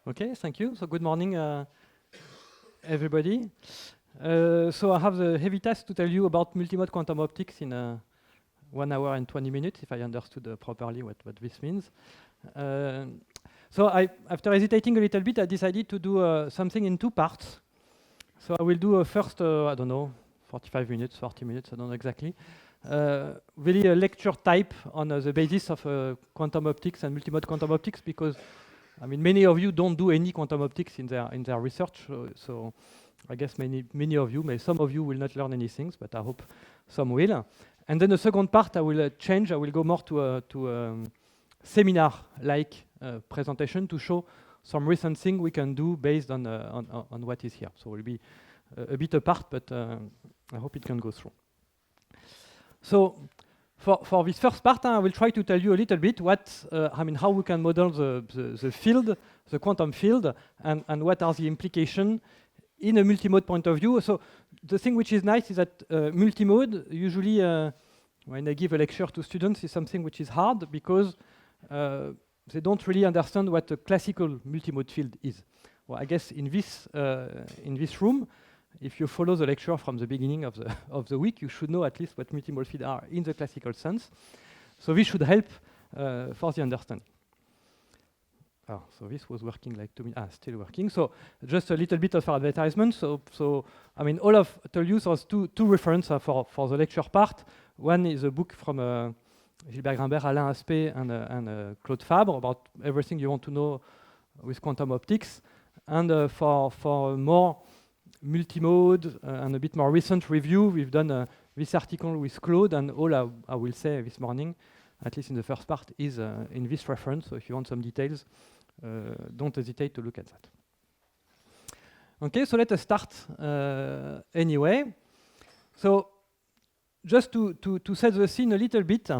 Okay, thank you. So good morning, everybody. So I have the heavy task to tell you about multimode quantum optics in 1 hour and 20 minutes, if I understood properly what this means. So after hesitating a little bit, I decided to do something in 2 parts. So I will do a first, I don't know, 45 minutes, 40 minutes, I don't know exactly. Really a lecture type on the basis of quantum optics and multimode quantum optics, because I mean many of you don't do any quantum optics in their research, so I guess many of you, some of you will not learn anything, but I hope some will. And then the second part I will change. I will go more to a seminar-like presentation to show some recent thing we can do based on what is here. So it will be a bit apart, but I hope it can go through. So for this first part, I will try to tell you a little bit how we can model the field, the quantum field, and what are the implications in a multimode point of view. So the thing which is nice is that multimode, usually when I give a lecture to students, is something which is hard because they don't really understand what a classical multimode field is. Well, I guess in this room, if you follow the lecture from the beginning of the week, you should know at least what multimode fields are in the classical sense. So this should help for the understanding. Oh, so this was working like 2 minutes. Still working. So just a little bit of advertisement. So I mean, all of told you there's two references for the lecture part. One is a book from Gilbert Grimbert, Alain Aspect, and Claude Fabre about everything you want to know with quantum optics. And for more multimode and a bit more recent review, we've done this article with Claude, and all I will say this morning, at least in the first part, is in this reference. So if you want some details, don't hesitate to look at that. Okay, so let us start anyway. So just to set the scene a little bit,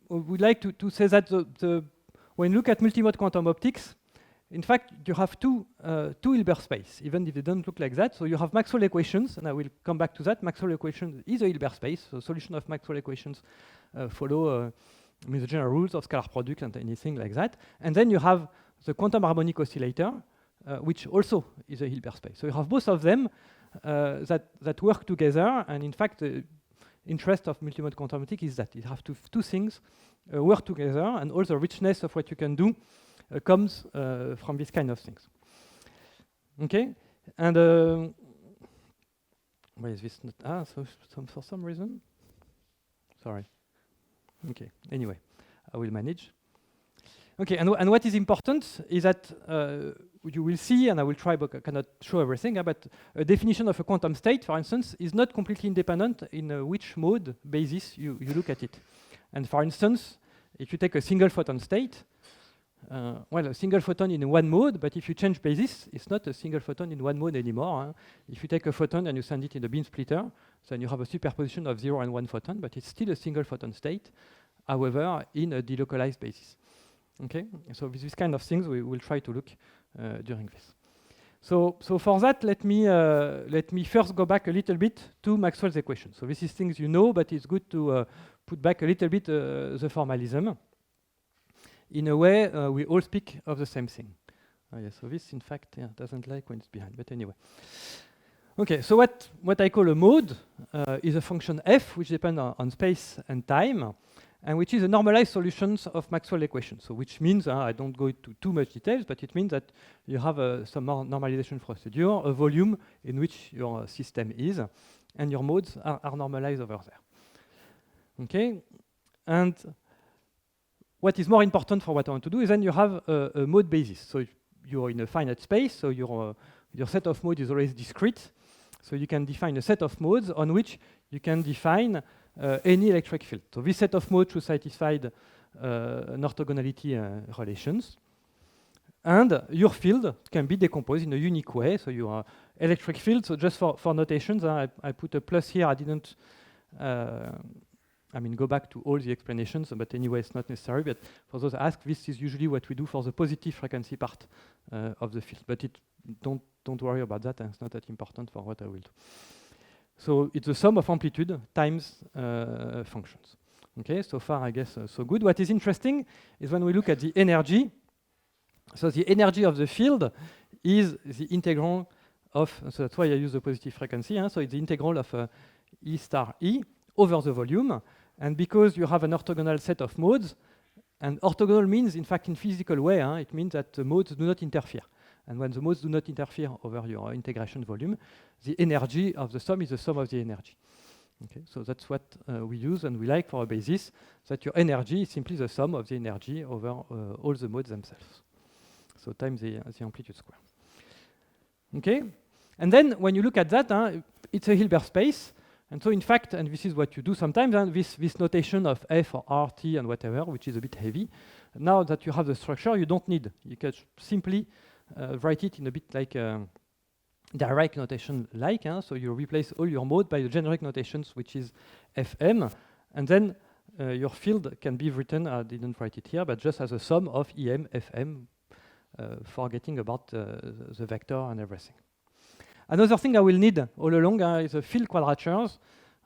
we'd like to say that when you look at multimode quantum optics, in fact, you have two Hilbert space, even if they don't look like that. So you have Maxwell equations, and I will come back to that. Maxwell equations is a Hilbert space. So solution of Maxwell equations follow the general rules of scalar product and anything like that. And then you have the quantum harmonic oscillator, which also is a Hilbert space. So you have both of them that work together. And in fact, the interest of multimode quantum optics is that you have two things work together, and all the richness of what you can do comes from this kind of things. Okay, and why is this not? So for some reason, sorry. Okay, anyway, I will manage. Okay, and what is important is that you will see, and I will try, but I cannot show everything. But a definition of a quantum state, for instance, is not completely independent in which mode basis you look at it. And for instance, if you take a single photon state, well, a single photon in one mode, but if you change basis, it's not a single photon in one mode anymore. If you take a photon and you send it in a beam splitter, then you have a superposition of 0 and 1 photon, but it's still a single photon state, however, in a delocalized basis. Okay, so with these kind of things, we will try to look during this. So for that, let me first go back a little bit to Maxwell's equation. So this is things you know, but it's good to put back a little bit the formalism. In a way, we all speak of the same thing. Yes, so this, in fact, doesn't like when it's behind, but anyway. Okay, so what I call a mode is a function f, which depends on space and time, and which is a normalized solutions of Maxwell equations. So which means, I don't go into too much details, but it means that you have some more normalization procedure, a volume in which your system is, and your modes are normalized over there. Okay, and what is more important for what I want to do is then you have a mode basis. So you're in a finite space, so your set of modes is always discrete. So you can define a set of modes on which you can define any electric field. So this set of modes should satisfy an orthogonality relations. And your field can be decomposed in a unique way. So your electric field, so just for notations, I put a plus here. I didn't go back to all the explanations, but anyway, it's not necessary. But for those asked, this is usually what we do for the positive frequency part of the field. But don't worry about that, and it's not that important for what I will do. So it's the sum of amplitude times functions. Okay, so far I guess so good. What is interesting is when we look at the energy So the energy of the field is the integral of, so that's why I use the positive frequency, so it's the integral of E star E over the volume. And because you have an orthogonal set of modes, and orthogonal means, in fact, in physical way, it means that the modes do not interfere. And when the modes do not interfere over your integration volume, the energy of the sum is the sum of the energy. Okay, so that's what we use and we like for a basis, that your energy is simply the sum of the energy over all the modes themselves. So times the amplitude square. Okay, and then when you look at that, it's a Hilbert space. And so in fact, and this is what you do sometimes, this notation of F or R, T, and whatever, which is a bit heavy, now that you have the structure, you don't need. You can simply write it in a bit like direct notation like, so you replace all your mode by the generic notations, which is FM, and then your field can be written, I didn't write it here, but just as a sum of EM, FM, forgetting about the vector and everything. Another thing I will need all along is the field quadratures.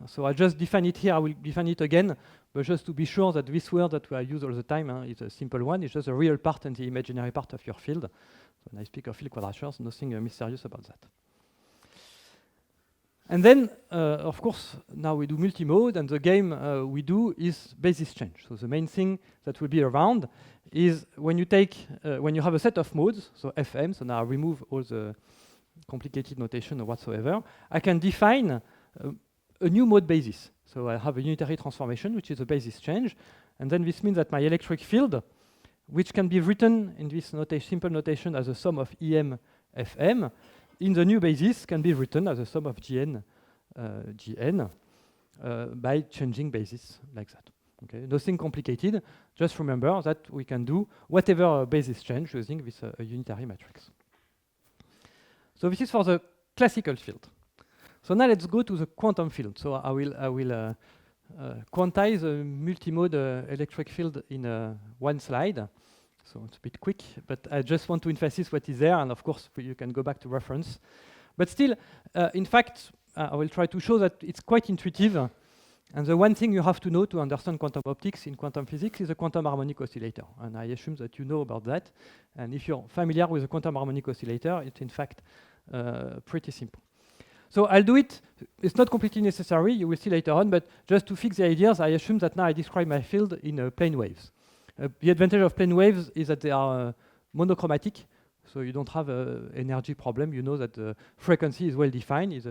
So I just define it here, I will define it again, but just to be sure that this word that I use all the time is a simple one. It's just a real part and the imaginary part of your field. So when I speak of field quadratures, nothing mysterious about that. And then, of course, now we do multimode, and the game we do is basis change. So the main thing that will be around is when you take, when you have a set of modes, so FM, so now I remove all the complicated notation or whatsoever, I can define a new mode basis. So I have a unitary transformation, which is a basis change, and then this means that my electric field, which can be written in this simple notation as a sum of EM, FM, in the new basis can be written as a sum of GN, GN by changing basis like that. Okay, nothing complicated. Just remember that we can do whatever basis change using this a unitary matrix. So this is for the classical field. So now let's go to the quantum field. So I will quantize a multimode electric field in one slide. So it's a bit quick, but I just want to emphasize what is there, and of course you can go back to reference. But still, in fact, I will try to show that it's quite intuitive. And the one thing you have to know to understand quantum optics in quantum physics is a quantum harmonic oscillator. And I assume that you know about that. And if you're familiar with a quantum harmonic oscillator, it's in fact pretty simple. So I'll do it. It's not completely necessary. You will see later on. But just to fix the ideas, I assume that now I describe my field in plane waves. The advantage of plane waves is that they are monochromatic. So you don't have an energy problem. You know that the frequency is well defined, is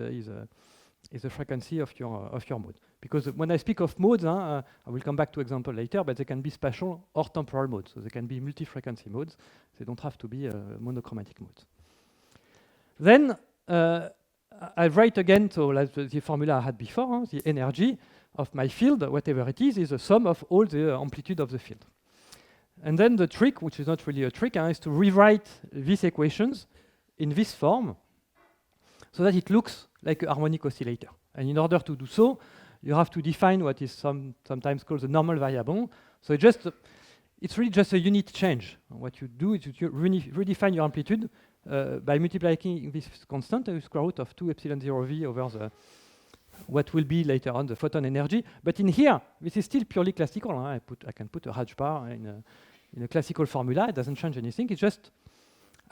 the frequency of your mode. Because when I speak of modes, I will come back to example later, but they can be spatial or temporal modes. So they can be multi-frequency modes. They don't have to be monochromatic modes. Then I write again, so like the formula I had before, the energy of my field, whatever it is the sum of all the amplitude of the field. And then the trick, which is not really a trick, is to rewrite these equations in this form so that it looks like a harmonic oscillator. And in order to do so, you have to define what is sometimes called the normal variable. So it's really just a unit change. What you do is you redefine your amplitude by multiplying this constant with square root of 2 epsilon 0 v over the what will be later on the photon energy. But in here, this is still purely classical. I can put a H bar in a classical formula. It doesn't change anything. It's just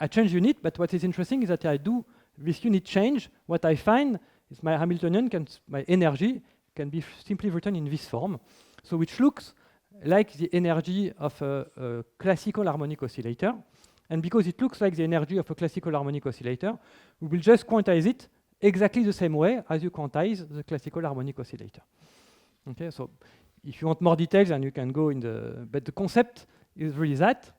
I change unit. But what is interesting is that I do this unit change. What I find is my Hamiltonian, my energy can be simply written in this form. So which looks like the energy of a classical harmonic oscillator. And because it looks like the energy of a classical harmonic oscillator, we will just quantize it exactly the same way as you quantize the classical harmonic oscillator. Okay, so if you want more details, then you can go in but the concept is really that.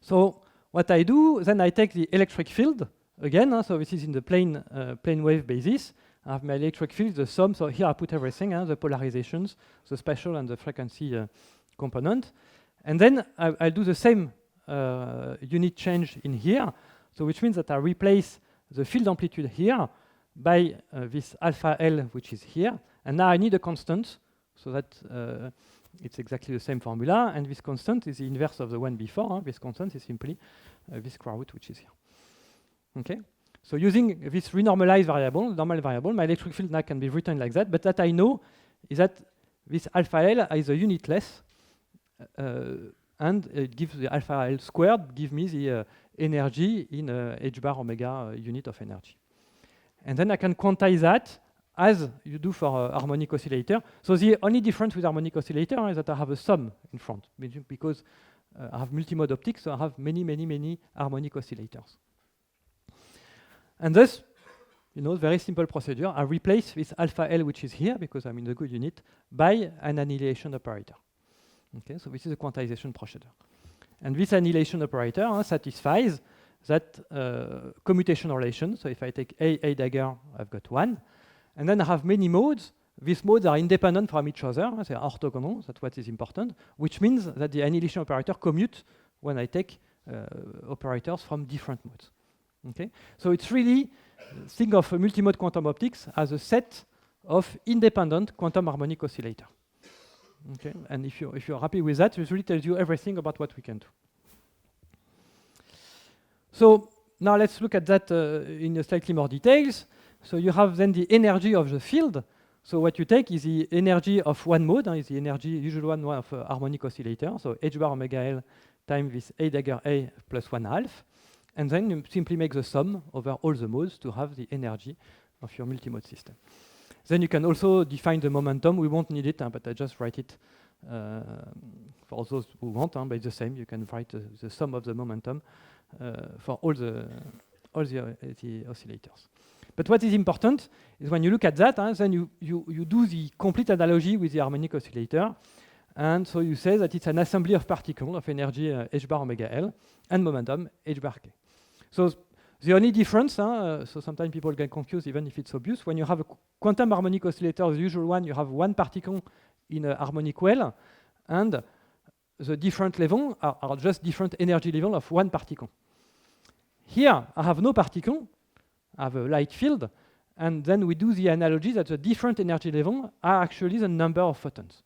So what I do, then I take the electric field again, so this is in the plane wave basis. I have my electric field, the sum, so here I put everything, the polarizations, the spatial and the frequency component. And then I'll do the same unit change in here, so which means that I replace the field amplitude here by this alpha L, which is here. And now I need a constant, so that it's exactly the same formula. And this constant is the inverse of the one before. This constant is simply this square root, which is here. Okay? So using this renormalized variable, normal variable, my electric field now can be written like that. But that I know is that this alpha L is a unitless and it gives the alpha L squared, give me the energy in h bar omega unit of energy. And then I can quantize that as you do for harmonic oscillator. So the only difference with harmonic oscillator is that I have a sum in front, because I have multimode optics, so I have many harmonic oscillators. And thus, very simple procedure. I replace this alpha L, which is here, because I'm in the good unit, by an annihilation operator. Okay, so this is a quantization procedure. And this annihilation operator satisfies that commutation relation. So if I take A dagger, I've got 1. And then I have many modes. These modes are independent from each other. They are orthogonal. That's what is important, which means that the annihilation operator commutes when I take operators from different modes. Okay? So it's really, think of a multimode quantum optics as a set of independent quantum harmonic oscillator. Okay? And if you're happy with that, it really tells you everything about what we can do. So now let's look at that in slightly more details. So you have then the energy of the field. So what you take is the energy of one mode, is the energy, usual one of harmonic oscillator. So h bar omega L times this A dagger A plus 1/2. And then you simply make the sum over all the modes to have the energy of your multimode system. Then you can also define the momentum. We won't need it, but I just write it for those who want, but it's the same. You can write the sum of the momentum for all the oscillators. But what is important is when you look at that, then you do the complete analogy with the harmonic oscillator. And so you say that it's an assembly of particles of energy h bar omega L and momentum h bar k. So the only difference, so sometimes people get confused even if it's obvious, when you have a quantum harmonic oscillator, the usual one, you have one particle in a harmonic well, and the different levels are just different energy levels of one particle. Here, I have no particle, I have a light field, and then we do the analogy that the different energy levels are actually the number of photons.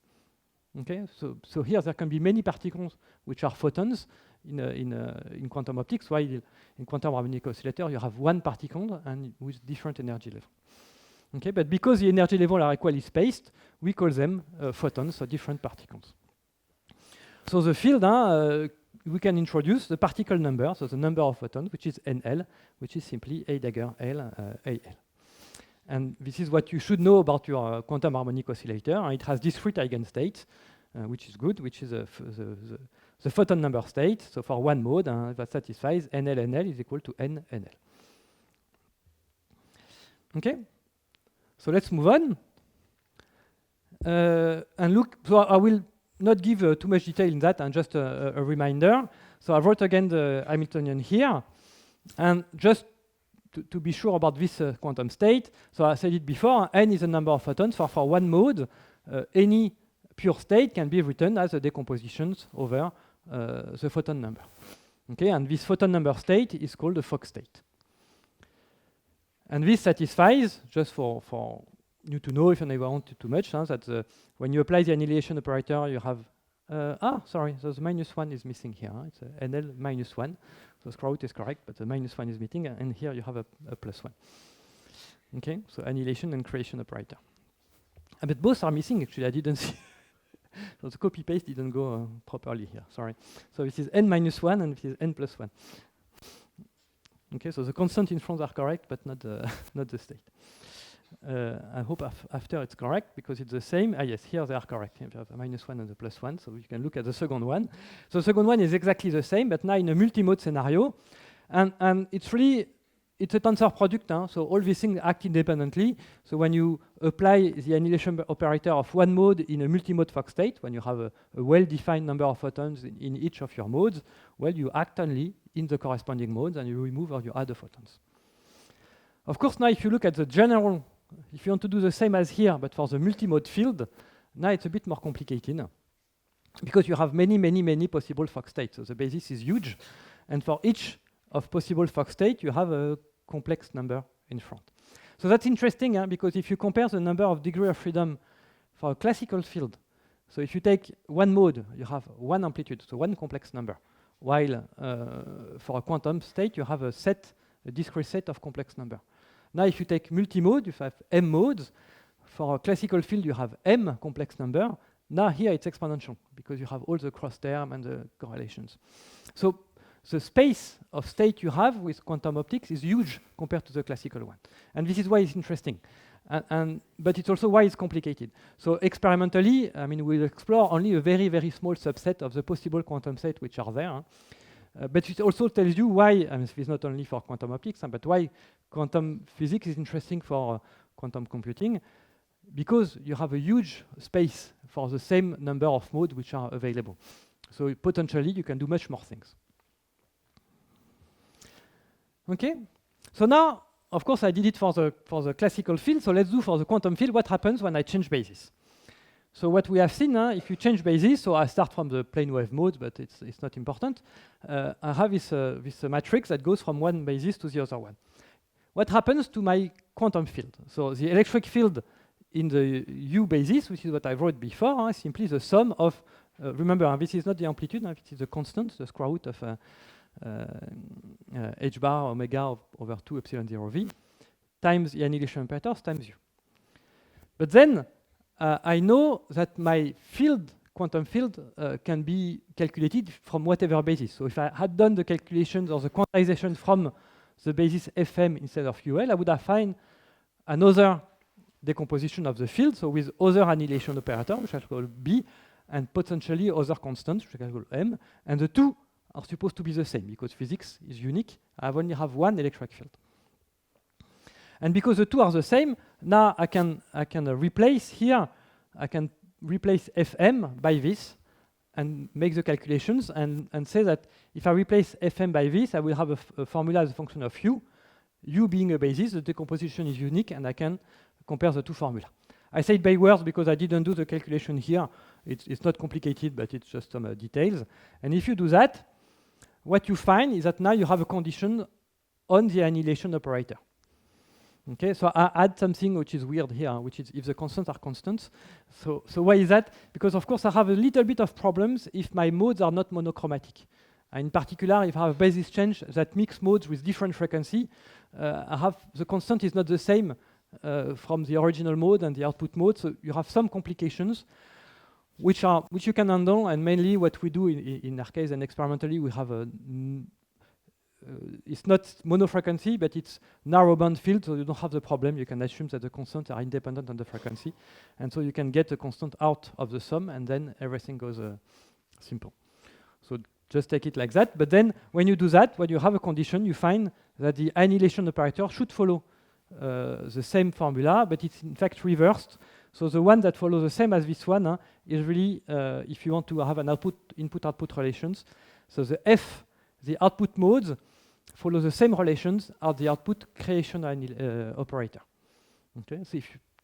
Okay, so here there can be many particles which are photons in quantum optics, while in quantum harmonic oscillator you have one particle and with different energy level. Okay, but because the energy levels are equally spaced, we call them photons, so different particles. So the field, we can introduce the particle number, so the number of photons, which is NL, which is simply A dagger L AL. And this is what you should know about your quantum harmonic oscillator. It has discrete eigenstates, which is good, which is the photon number state. So for one mode, that satisfies NL is equal to NL. Okay, so let's move on. And look, so I will not give too much detail in that, and just a reminder. So I wrote again the Hamiltonian here, and just to be sure about this quantum state, so I said it before, n is the number of photons. For one mode, any pure state can be written as a decomposition over the photon number. Okay, and this photon number state is called the Fock state. And this satisfies, just for you to know if you never want too much, that when you apply the annihilation operator, you have sorry, so the -1 is missing here. It's NL -1. So square root is correct, but the -1 is missing, and here you have a +1. Okay, so annihilation and creation operator. But both are missing, actually, I didn't see. So the copy-paste didn't go properly here, sorry. So this is n-1 and this is n+1. Okay, so the constants in front are correct, but not the state. I hope after it's correct, because it's the same. Yes, here they are correct. You have a -1 and a +1, so you can look at the second one. So the second one is exactly the same, but now in a multimode scenario. And it's a tensor product, so all these things act independently. So when you apply the annihilation operator of one mode in a multimode Fock state, when you have a well-defined number of photons in each of your modes, well, you act only in the corresponding modes, and you remove or you add the photons. Of course, now if you look at the general, if you want to do the same as here, but for the multimode field, now it's a bit more complicated, because you have many possible Fock states. So the basis is huge, and for each of possible Fock state, you have a complex number in front. So that's interesting, because if you compare the number of degree of freedom for a classical field, so if you take one mode, you have one amplitude, so one complex number, while for a quantum state, you have a discrete set of complex number. Now, if you take multimode, you have m modes. For a classical field, you have m complex number, Now here it's exponential because you have all the cross term and the correlations. So the space of state you have with quantum optics is huge compared to the classical one. And this is why it's interesting. But it's also why it's complicated. So experimentally, I mean, we'll explore only a very, very small subset of the possible quantum states which are there. But it also tells you why, I mean, it's not only for quantum optics, but why quantum physics is interesting for quantum computing, because you have a huge space for the same number of modes which are available. So potentially you can do much more things. Okay, so now, of course, I did it for the classical field, so let's do for the quantum field what happens when I change basis. So what we have seen, if you change basis, so I start from the plane wave mode, but it's not important. I have this matrix that goes from one basis to the other one. What happens to my quantum field? So the electric field in the U basis, which is what I wrote before, simply the sum of, remember, this is not the amplitude, this is the constant, the square root of h bar omega over 2 epsilon 0 v times the annihilation operators times U. But then I know that my field, quantum field, can be calculated from whatever basis. So if I had done the calculations or the quantization from the basis Fm instead of UL, I would have found another decomposition of the field, so with other annihilation operator, which I call B, and potentially other constants, which I call M, and the two are supposed to be the same, because physics is unique. I only have one electric field. And because the two are the same, now I can replace here, I can replace Fm by this and make the calculations and say that if I replace Fm by this, I will have a formula as a function of U. U being a basis, the decomposition is unique, and I can compare the two formula. I say it by words because I didn't do the calculation here. It's not complicated, but it's just some details. And if you do that, what you find is that now you have a condition on the annihilation operator. Okay, so I add something which is weird here, which is if the constants are constants. So why is that? Because of course I have a little bit of problems if my modes are not monochromatic. In particular, if I have a basis change that mix modes with different frequency, the constant is not the same from the original mode and the output mode. So you have some complications which you can handle, and mainly what we do in our case and experimentally, we have it's not monofrequency, but it's narrow band field, so you don't have the problem. You can assume that the constants are independent on the frequency, and so you can get the constant out of the sum, and then everything goes simple. So just take it like that. But then when you do that, when you have a condition, you find that the annihilation operator should follow the same formula, but it's in fact reversed. So the one that follows the same as this one is really, if you want to have an input-output relations, so the output modes follow the same relations as the output creation operator. Okay, so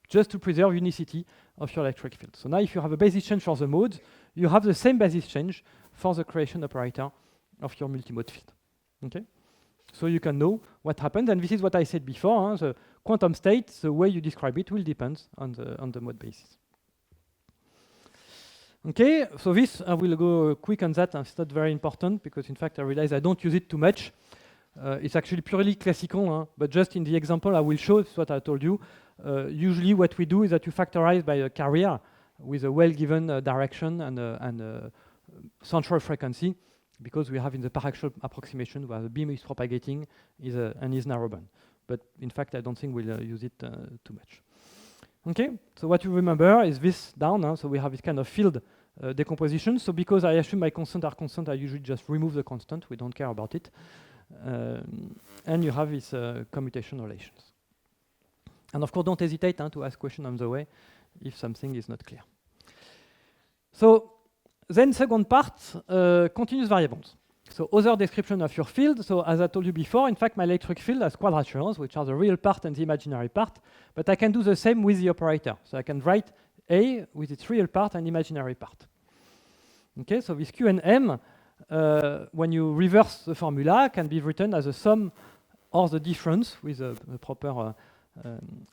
just to preserve unicity of your electric field. So now if you have a basis change for the modes, you have the same basis change for the creation operator of your multimode field. Okay, so you can know what happens, and this is what I said before, the quantum state, the way you describe it will depend on the mode basis. Okay, so this, I will go quick on that. It's not very important because in fact I realize I don't use it too much. It's actually purely classical, but just in the example I will show, it's what I told you. Usually what we do is that you factorize by a carrier with a well-given direction and central frequency, because we have in the paraxial approximation where the beam is propagating and is narrowband. But in fact I don't think we'll use it too much. Okay, so what you remember is this down, so we have this kind of field decomposition. So because I assume my constants are constant, I usually just remove the constant, we don't care about it. And you have these commutation relations. And of course don't hesitate to ask questions on the way if something is not clear. So then second part, continuous variables. So other description of your field. So as I told you before, in fact, my electric field has quadratures, which are the real part and the imaginary part. But I can do the same with the operator. So I can write A with its real part and imaginary part. Okay, so this Q and M, when you reverse the formula, can be written as a sum or the difference with a proper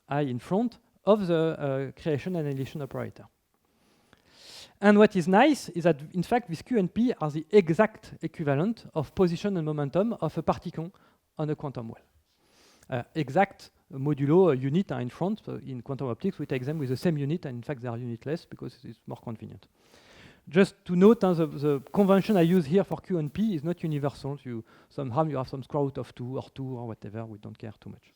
I in front of the creation and annihilation operator. And what is nice is that, in fact, this Q and P are the exact equivalent of position and momentum of a particle on a quantum well. Exact modulo unit in front. So in quantum optics, we take them with the same unit, and in fact, they are unitless because it's more convenient. Just to note, the convention I use here for Q and P is not universal. Somehow you have some square root of 2 or 2 or whatever. We don't care too much.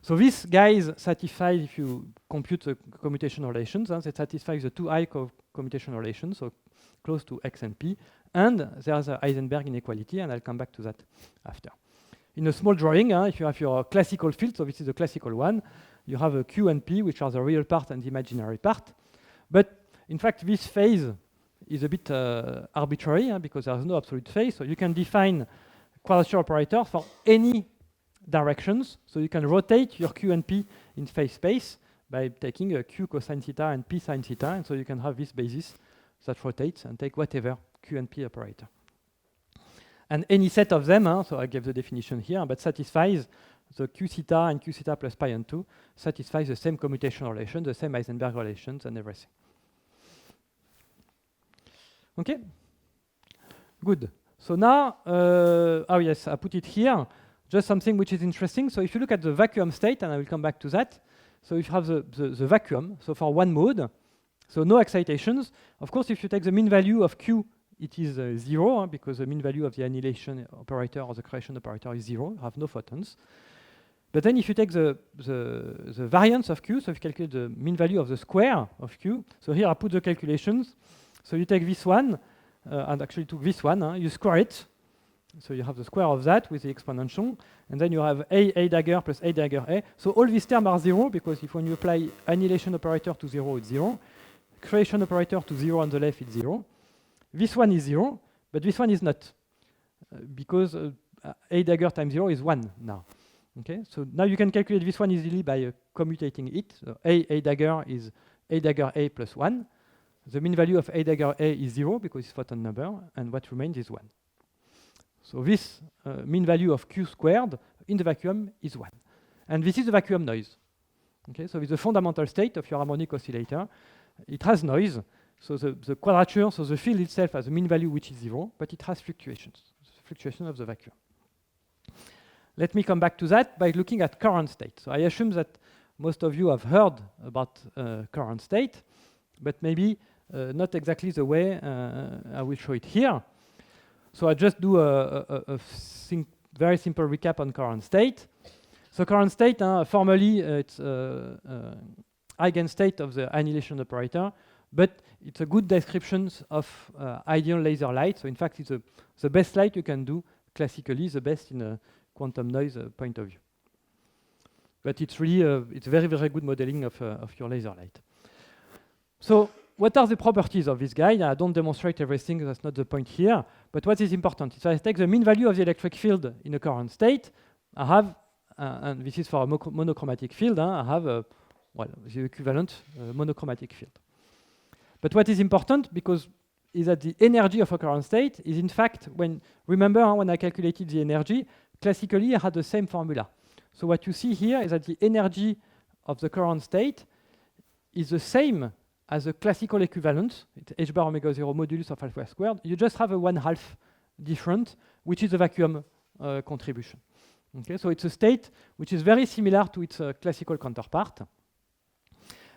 So these guys satisfy, if you compute the commutation relations, they satisfy the 2i commutation relations, so close to x and p, and there's a Heisenberg inequality, and I'll come back to that after. In a small drawing, if you have your classical field, so this is the classical one, you have a Q and P, which are the real part and the imaginary part. But in fact, this phase is a bit arbitrary, because there's no absolute phase, so you can define quadrature operators for any directions, so you can rotate your Q and P in phase space by taking a Q cosine theta and P sine theta, and so you can have this basis that rotates and take whatever Q and P operator. And any set of them, so I gave the definition here, but satisfies the Q theta and Q theta plus pi and 2, satisfies the same commutation relation, the same Heisenberg relations and everything. Okay? Good. So now, oh yes, I put it here. Just something which is interesting. So if you look at the vacuum state, and I will come back to that. So if you have the vacuum, so for one mode, so no excitations. Of course, if you take the mean value of Q, it is 0, because the mean value of the annihilation operator or the creation operator is 0. You have no photons. But then if you take the variance of Q, so if you calculate the mean value of the square of Q, so here I put the calculations. So you take this one, and actually took this one, you square it. So you have the square of that with the exponential, and then you have a dagger plus a dagger a. So all these terms are 0, because if when you apply annihilation operator to 0, it's 0. Creation operator to 0 on the left, it's 0. This one is 0, but this one is not, because a dagger times 0 is 1 now. Okay, so now you can calculate this one easily by commutating it. So a dagger is a dagger a plus 1. The mean value of a dagger a is 0, because it's photon number, and what remains is 1. So this mean value of Q squared in the vacuum is 1. And this is the vacuum noise. Okay, so it's the fundamental state of your harmonic oscillator. It has noise. So the quadrature, so the field itself has a mean value which is 0, but it has fluctuations, fluctuation of the vacuum. Let me come back to that by looking at current state. So I assume that most of you have heard about current state, but maybe not exactly the way I will show it here. So I just do a very simple recap on current state. So current state, formally, it's eigenstate of the annihilation operator, but it's a good description of ideal laser light. So in fact, it's the best light you can do classically, the best in a quantum noise point of view. But it's really it's very, very good modeling of your laser light. So what are the properties of this guy? I don't demonstrate everything, that's not the point here. But what is important? If I take the mean value of the electric field in a current state, I have, and this is for a monochromatic field, I have the equivalent monochromatic field. But what is important, because is that the energy of a current state is in fact, when I calculated the energy, classically I had the same formula. So what you see here is that the energy of the current state is the same as a classical equivalent, it's h bar omega 0 modulus of alpha squared. You just have a 1/2 different, which is a vacuum contribution. Okay, so it's a state which is very similar to its classical counterpart.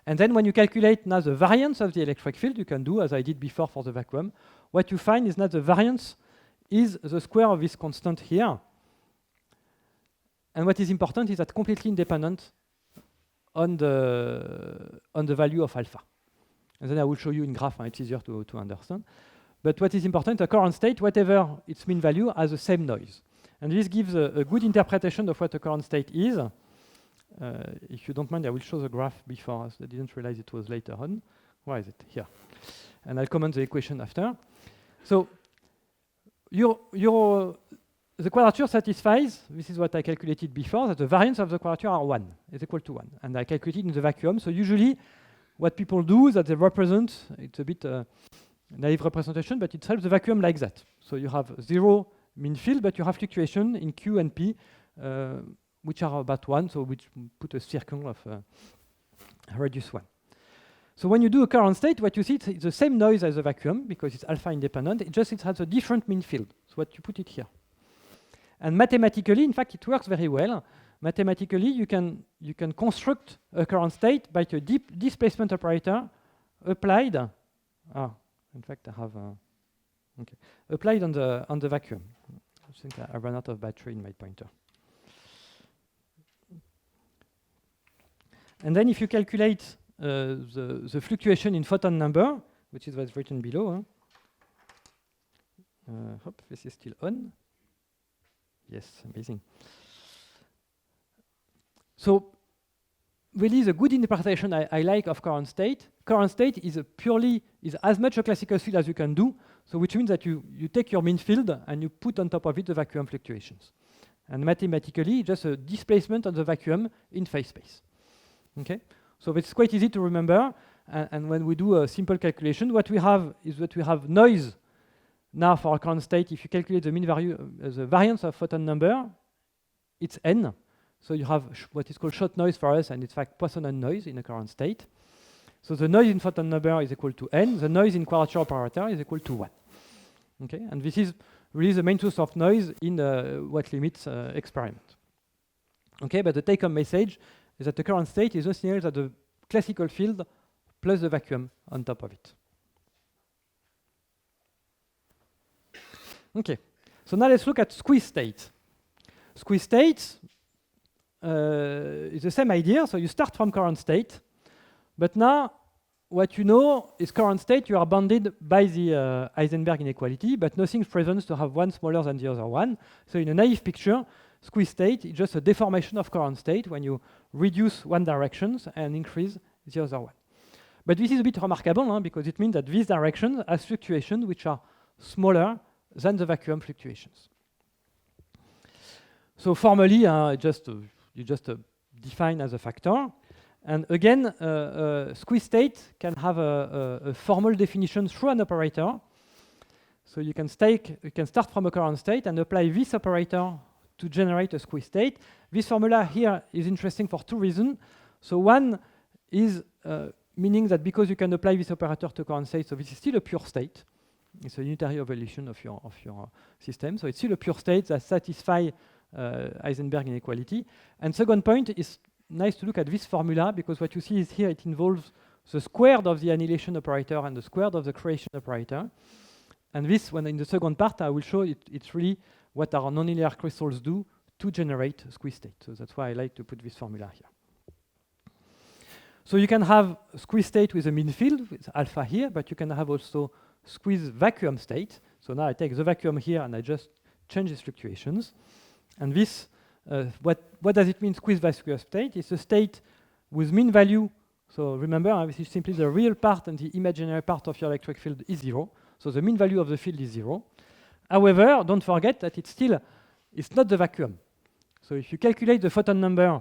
And then when you calculate now the variance of the electric field, you can do as I did before for the vacuum. What you find is that the variance is the square of this constant here. And what is important is that completely independent on the value of alpha. And then I will show you in graph, it's easier to understand. But what is important, a current state, whatever its mean value, has the same noise. And this gives a good interpretation of what a current state is. If you don't mind, I will show the graph before, as I didn't realize it was later on. Where is it? Here. And I'll comment the equation after. So the quadrature satisfies, this is what I calculated before, that the variance of the quadrature are 1, is equal to 1. And I calculated in the vacuum. So usually, what people do is that they represent, it's a bit naive representation, but it helps the vacuum like that. So you have 0 mean field, but you have fluctuation in Q and P, which are about 1, so which put a circle of radius 1. So when you do a current state, what you see is the same noise as the vacuum, because it's alpha independent, it has a different mean field. So what you put it here. And mathematically, in fact, it works very well, mathematically you can construct a current state by the displacement operator applied. In fact, I have applied on the vacuum. I think I ran out of battery in my pointer. And then if you calculate the fluctuation in photon number, which is what's written below. Hope this is still on. Yes, amazing. So really the good interpretation I like of current state is as much a classical field as you can do, so which means that you take your mean field and you put on top of it the vacuum fluctuations. And mathematically, just a displacement of the vacuum in phase space. Okay, so it's quite easy to remember. And when we do a simple calculation, what we have is that we have noise. Now for our current state, if you calculate the mean value, the variance of photon number, it's n. So you have what is called shot noise for us, and it's like Poisson noise in a current state. So the noise in photon number is equal to n. The noise in quadrature operator is equal to 1. Okay, and this is really the main source of noise in the what limits experiment. Okay, but the take-home message is that the current state is nothing else than the classical field plus the vacuum on top of it. Okay, so now let's look at squeeze state. Squeeze state is the same idea. So you start from current state, but now what you know is current state, you are bounded by the Heisenberg inequality, but nothing presents to have one smaller than the other one. So in a naive picture, squeeze state is just a deformation of current state when you reduce one direction and increase the other one. But this is a bit remarkable because it means that these directions have fluctuations which are smaller than the vacuum fluctuations. So formally, you just define as a factor. And again, squeeze state can have a formal definition through an operator. So you can start from a current state and apply this operator to generate a squeeze state. This formula here is interesting for two reasons. So one is meaning that because you can apply this operator to current state, so this is still a pure state. It's a unitary evolution of your system. So it's still a pure state that satisfies Heisenberg inequality. And second point is nice to look at this formula because what you see is here it involves the squared of the annihilation operator and the squared of the creation operator. And this, when in the second part, I will show it's really what our nonlinear crystals do to generate squeeze state. So that's why I like to put this formula here. So you can have squeeze state with a mean field, with alpha here, but you can have also squeeze vacuum state. So now I take the vacuum here and I just change these fluctuations. And this, what does it mean, squeeze vacuum state? It's a state with mean value. So remember, this is simply the real part and the imaginary part of your electric field is 0. So the mean value of the field is 0. However, don't forget that it's not the vacuum. So if you calculate the photon number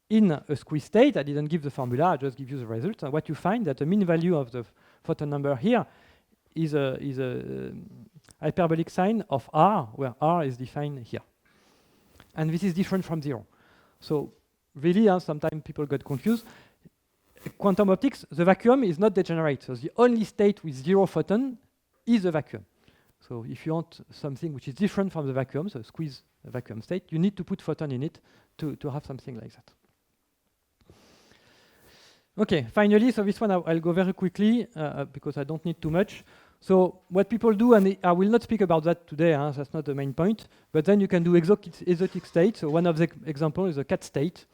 in a squeeze state, I didn't give the formula, I just give you the result. And what you find that the mean value of the photon number here is a hyperbolic sign of R, where R is defined here. And this is different from 0. So really, sometimes people get confused. Quantum optics, the vacuum is not degenerate. So the only state with 0 photon is the vacuum. So if you want something which is different from the vacuum, so squeeze vacuum state, you need to put photon in it to have something like that. Okay, finally, so this one I'll go very quickly because I don't need too much. So what people do, and I will not speak about that today, that's not the main point, but then you can do exotic states. So one of the examples is a cat state.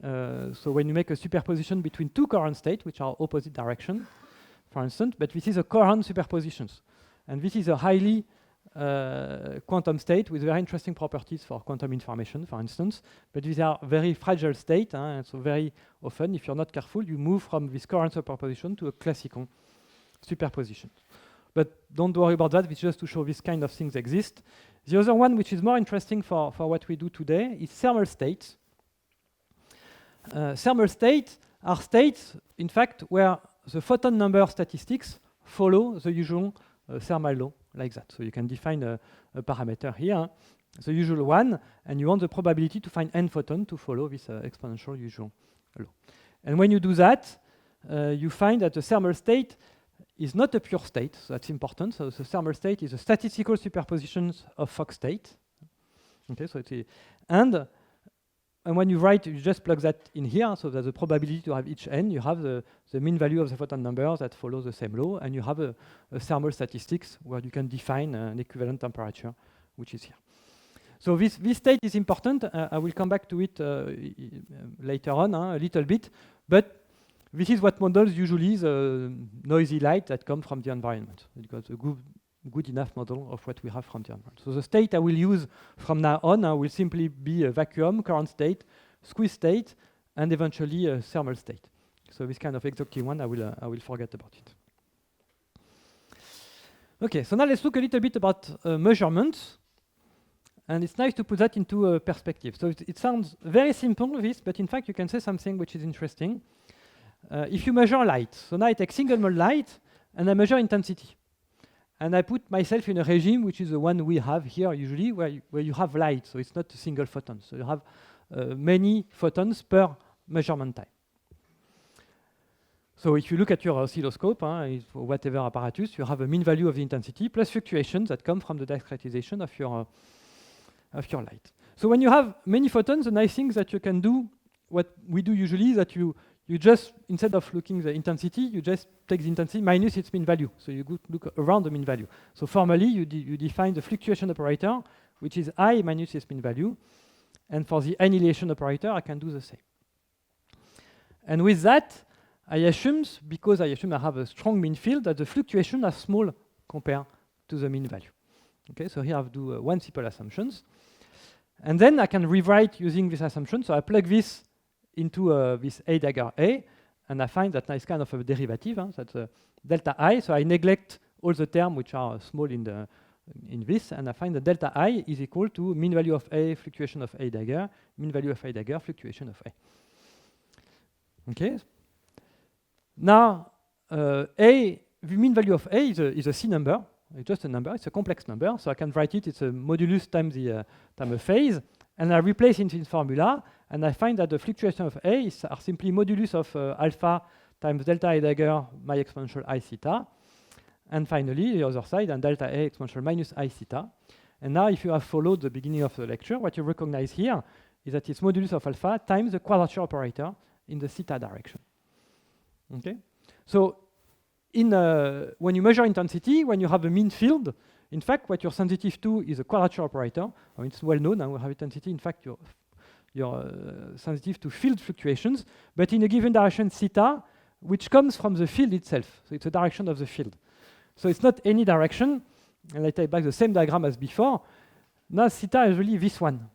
So when you make a superposition between two current states, which are opposite direction, for instance, but this is a current superpositions. And this is a highly quantum state with very interesting properties for quantum information, for instance. But these are very fragile states, and so very often, if you're not careful, you move from this current superposition to a classical superposition. But don't worry about that, it's just to show this kind of things exist. The other one, which is more interesting for what we do today, is thermal states. Thermal states are states, in fact, where the photon number statistics follow the usual thermal law, like that. So you can define a parameter here, the usual one, and you want the probability to find n photon to follow this exponential usual law. And when you do that, you find that the thermal state is not a pure state, so that's important. So the thermal state is a statistical superposition of Fock state. Okay, so and and when you write, you just plug that in here, so that the probability to have each n, you have the mean value of the photon number that follows the same law, and you have a thermal statistics where you can define an equivalent temperature, which is here. So this state is important. I will come back to it later on a little bit, but this is what models usually the noisy light that comes from the environment. Because a good enough model of what we have from the environment. So the state I will use from now on will simply be a vacuum, current state, squeeze state, and eventually a thermal state. So this kind of exotic one, I will forget about it. Okay, so now let's look a little bit about measurements. And it's nice to put that into perspective. So it sounds very simple, this, but in fact you can say something which is interesting. If you measure light, so now I take single mode light, and I measure intensity. And I put myself in a regime which is the one we have here usually, where you have light, so it's not a single photon. So you have many photons per measurement time. So if you look at your oscilloscope, or whatever apparatus, you have a mean value of the intensity plus fluctuations that come from the discretization of your light. So when you have many photons, the nice thing that you can do, what we do usually, is that you just, instead of looking the intensity, you just take the intensity minus its mean value. So you go look around the mean value. So formally, you define the fluctuation operator, which is I minus its mean value. And for the annihilation operator, I can do the same. And with that, I assume I have a strong mean field, that the fluctuations are small compared to the mean value. Okay, so here I have to do one simple assumptions. And then I can rewrite using this assumption. So I plug this into this A dagger A, and I find that nice kind of a derivative, that's delta I. So I neglect all the terms which are small in this, and I find that delta I is equal to mean value of A, fluctuation of A dagger, mean value of A dagger, fluctuation of A. Okay. Now, the mean value of A is a C number. It's just a number. It's a complex number, so I can write it. It's a modulus times time a phase, and I replace it in this formula, and I find that the fluctuation of A are simply modulus of alpha times delta A dagger my exponential I theta, and finally the other side, and delta A exponential minus I theta. And now, if you have followed the beginning of the lecture, what you recognize here is that it's modulus of alpha times the quadrature operator in the theta direction. Okay, so when you measure intensity, when you have a mean field, in fact, what you're sensitive to is a quadrature operator. It's well known, and we have intensity. In fact, you're sensitive to field fluctuations, but in a given direction theta, which comes from the field itself. So it's a direction of the field. So it's not any direction. And I take back the same diagram as before. Now theta is really this one.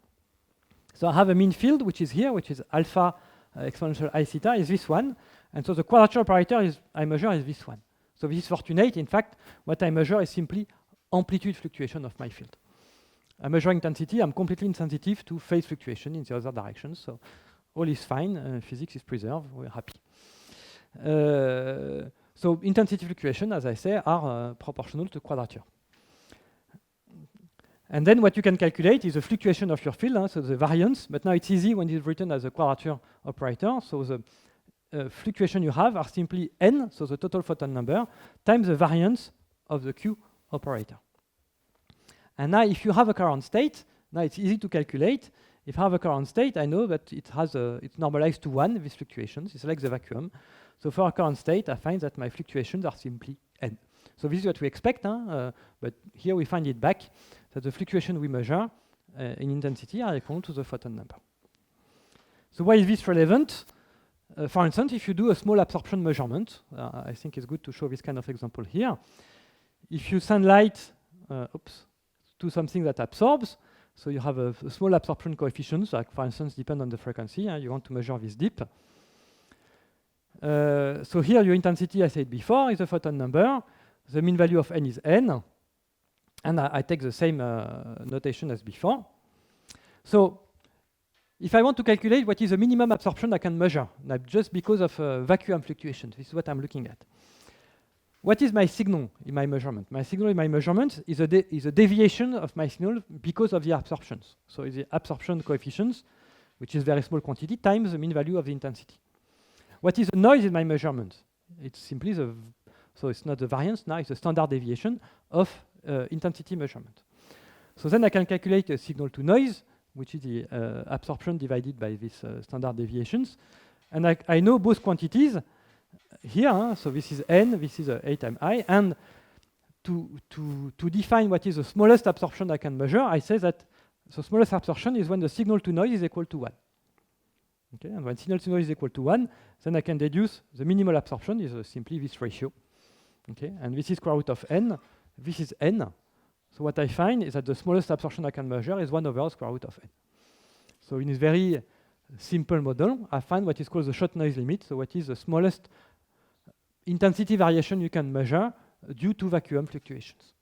So I have a mean field, which is here, which is alpha exponential I theta is this one. And so the quadrature operator I measure is this one. So this is fortunate. In fact, what I measure is simply amplitude fluctuation of my field. I'm measuring intensity. I'm completely insensitive to phase fluctuation in the other direction. So all is fine. Physics is preserved. We're happy. So intensity fluctuation, as I say, are proportional to quadrature. And then what you can calculate is the fluctuation of your field, so the variance. But now it's easy when it's written as a quadrature operator. So the fluctuation you have are simply n, so the total photon number, times the variance of the Q operator. And now if you have a current state, now it's easy to calculate. If I have a current state, I know that it's normalized to 1, these fluctuations. It's like the vacuum. So for a current state, I find that my fluctuations are simply n. So this is what we expect, but here we find it back, that the fluctuation we measure in intensity are equal to the photon number. So why is this relevant? For instance, if you do a small absorption measurement, I think it's good to show this kind of example here. If you send light to something that absorbs, so you have a small absorption coefficient, like for instance, depend on the frequency. You want to measure this dip. So here your intensity, I said before, is a photon number. The mean value of n is n. And I take the same notation as before. So if I want to calculate what is the minimum absorption I can measure, just because of vacuum fluctuations, this is what I'm looking at. What is my signal in my measurement? My signal in my measurement is a deviation of my signal because of the absorptions. So it's the absorption coefficients, which is very small quantity, times the mean value of the intensity. What is the noise in my measurement? It's simply so it's not the variance, now it's the standard deviation of intensity measurement. So then I can calculate a signal to noise which is the absorption divided by these standard deviations. And I know both quantities here, so this is n, this is a times I, and to define what is the smallest absorption I can measure, I say that the smallest absorption is when the signal to noise is equal to 1. Okay, and when signal to noise is equal to 1, then I can deduce the minimal absorption is simply this ratio. Okay, and this is square root of n, this is n. So what I find is that the smallest absorption I can measure is 1 over the square root of n. So in this very simple model, I find what is called the shot noise limit, so what is the smallest intensity variation you can measure due to vacuum fluctuations.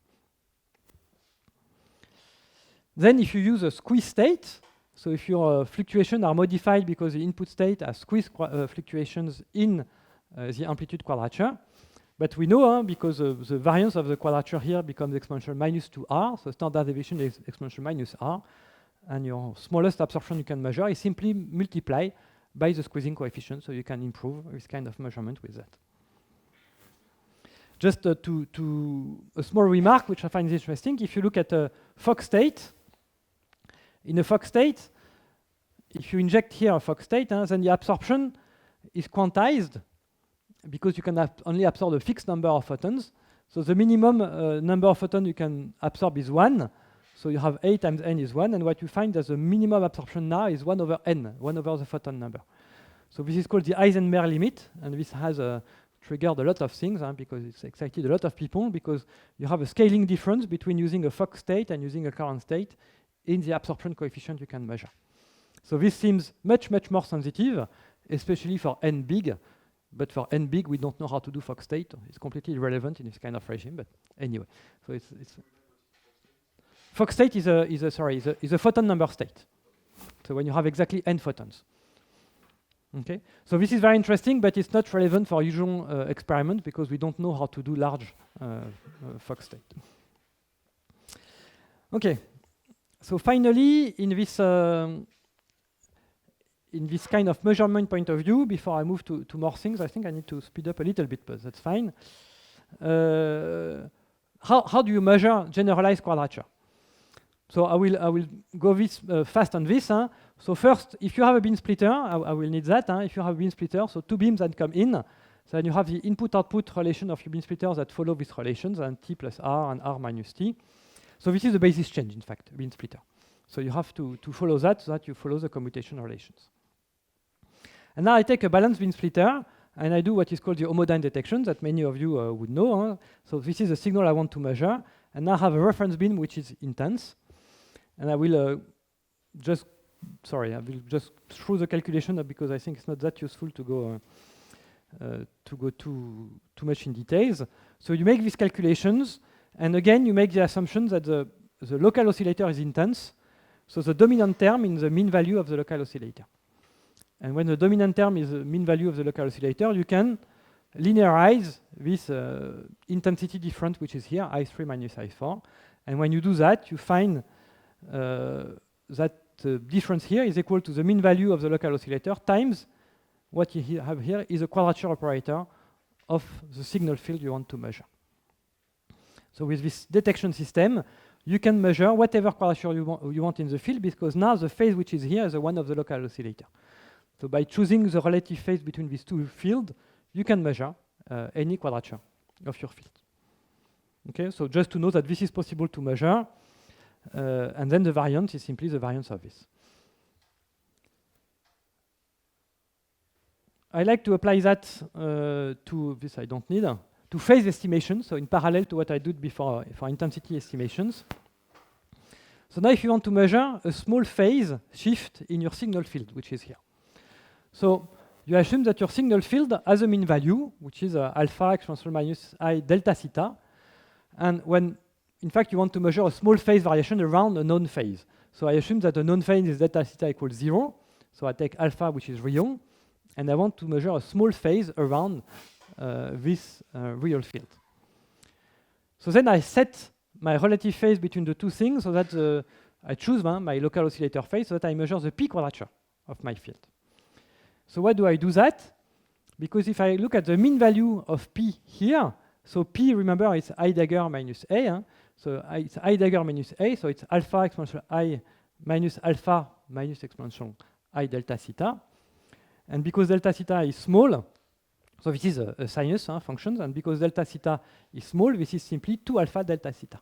Then if you use a squeeze state, so if your fluctuations are modified because the input state has squeeze fluctuations in the amplitude quadrature, but we know because the variance of the quadrature here becomes exponential minus 2r, so standard deviation is exponential minus r, and your smallest absorption you can measure is simply multiplied by the squeezing coefficient, so you can improve this kind of measurement with that. Just to a small remark, which I find interesting, if you look at a Fock state, in a Fock state, if you inject here a Fock state, then the absorption is quantized because you can only absorb a fixed number of photons. So the minimum number of photons you can absorb is 1. So you have A times n is 1, and what you find is the minimum absorption now is 1 over n, 1 over the photon number. So this is called the Eisenberg limit, and this has triggered a lot of things because it's excited a lot of people, because you have a scaling difference between using a Fock state and using a current state in the absorption coefficient you can measure. So this seems much, much more sensitive, especially for n big. But for n big, we don't know how to do Fock state. It's completely irrelevant in this kind of regime. But anyway, so it's Fock state is a photon number state. So when you have exactly n photons. Okay. So this is very interesting, but it's not relevant for usual experiments because we don't know how to do large Fock state. Okay. So finally, in this kind of measurement point of view, before I move to more things, I think I need to speed up a little bit, but that's fine. How do you measure generalized quadrature? So I will go fast on this. So first, if you have a beam splitter, I will need that. If you have a beam splitter, so two beams that come in, then you have the input-output relation of your beam splitters that follow these relations, and t plus r and r minus t. So this is the basis change, in fact, beam splitter. So you have to follow that so that you follow the commutation relations. And now I take a balanced beam splitter, and I do what is called the homodyne detection that many of you would know. So this is the signal I want to measure. And now I have a reference beam which is intense. And I will just through the calculation because I think it's not that useful to go too much in details. So you make these calculations, and again you make the assumption that the local oscillator is intense. So the dominant term is the mean value of the local oscillator. And when the dominant term is the mean value of the local oscillator, you can linearize this intensity difference, which is here, I3 minus I4. And when you do that, you find that the difference here is equal to the mean value of the local oscillator times what you have here is a quadrature operator of the signal field you want to measure. So with this detection system, you can measure whatever quadrature you want in the field, because now the phase which is here is the one of the local oscillator. So by choosing the relative phase between these two fields, you can measure any quadrature of your field. Okay, so just to know that this is possible to measure, and then the variance is simply the variance of this. I like to apply that to this I don't need, to phase estimation, so in parallel to what I did before for intensity estimations. So now if you want to measure a small phase shift in your signal field, which is here. So you assume that your signal field has a mean value, which is alpha exponential minus I delta theta. And when, in fact, you want to measure a small phase variation around a known phase. So I assume that the known phase is delta theta equals 0. So I take alpha, which is real, and I want to measure a small phase around this real field. So then I set my relative phase between the two things so that I choose my local oscillator phase so that I measure the p quadrature of my field. So why do I do that? Because if I look at the mean value of p here, so p, remember, it's I dagger minus a. So it's I dagger minus a, so it's alpha exponential I minus alpha minus exponential I delta theta. And because delta theta is small, so this is a sinus function, and because delta theta is small, this is simply 2 alpha delta theta.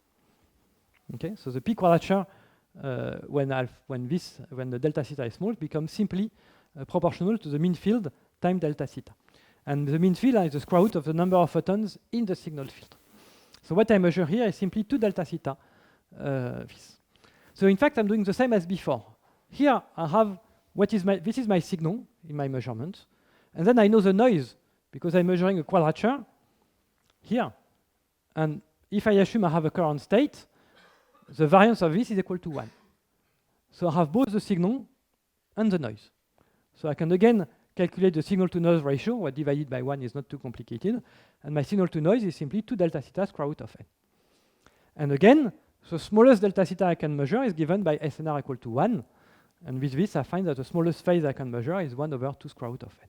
Okay, so the p quadrature when the delta theta is small becomes simply proportional to the mean field times delta theta. And the mean field is the square root of the number of photons in the signal field. So what I measure here is simply 2 delta theta. So in fact, I'm doing the same as before. Here I have this is my signal in my measurement, and then I know the noise because I'm measuring a quadrature here. And if I assume I have a current state, the variance of this is equal to 1. So I have both the signal and the noise. So I can again calculate the signal-to-noise ratio, what divided by 1 is not too complicated, and my signal-to-noise is simply 2 delta theta square root of n. And again, the smallest delta theta I can measure is given by SNR equal to 1, and with this I find that the smallest phase I can measure is 1 over 2 square root of n.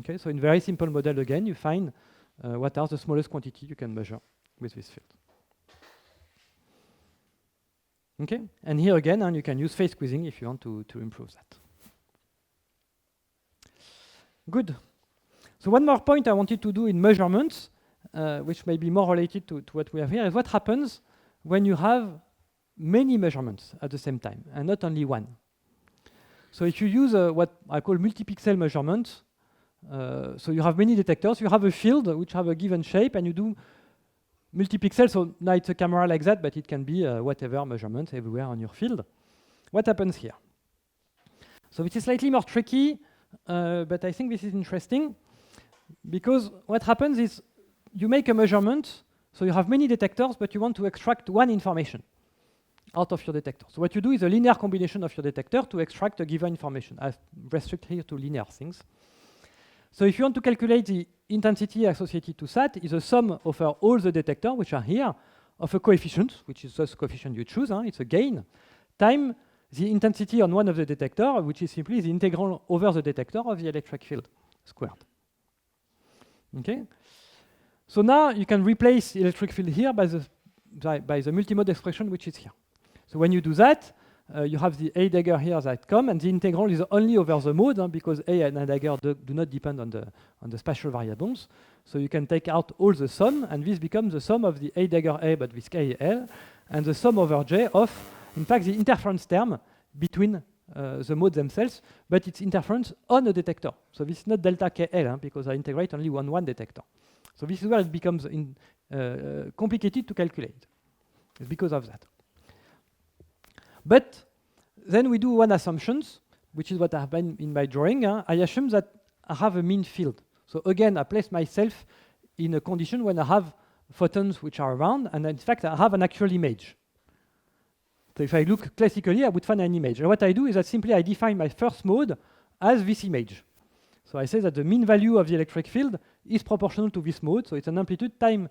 Okay, so in very simple model again, you find what are the smallest quantity you can measure with this field. Okay, and here again, you can use phase squeezing if you want to improve that. Good. So one more point I wanted to do in measurements, which may be more related to what we have here, is what happens when you have many measurements at the same time, and not only one. So if you use what I call multi-pixel measurement, so you have many detectors, you have a field which have a given shape, and you do multi-pixel, so now it's a camera like that, but it can be whatever measurements everywhere on your field. What happens here? So this is slightly more tricky, but I think this is interesting, because what happens is you make a measurement, so you have many detectors, but you want to extract one information out of your detector. So what you do is a linear combination of your detector to extract a given information. I restrict here to linear things. So if you want to calculate the intensity associated to that, is a sum over all the detectors, which are here, of a coefficient, which is the coefficient you choose, it's a gain, time the intensity on one of the detectors, which is simply the integral over the detector of the electric field squared. Okay? So now you can replace the electric field here by the multimode expression, which is here. So when you do that, you have the A dagger here that come, and the integral is only over the mode, because A and A dagger do not depend on the spatial variables. So you can take out all the sum, and this becomes the sum of the A dagger A, but with K L, and the sum over J of, in fact, the interference term between the modes themselves, but it's interference on a detector. So this is not delta KL, because I integrate only one detector. So this is where it becomes complicated to calculate. It's because of that. But then we do one assumption, which is what I have been in my drawing. I assume that I have a mean field. So again, I place myself in a condition when I have photons which are around, and in fact, I have an actual image. So if I look classically, I would find an image. And what I do is that simply I define my first mode as this image. So I say that the mean value of the electric field is proportional to this mode. So it's an amplitude times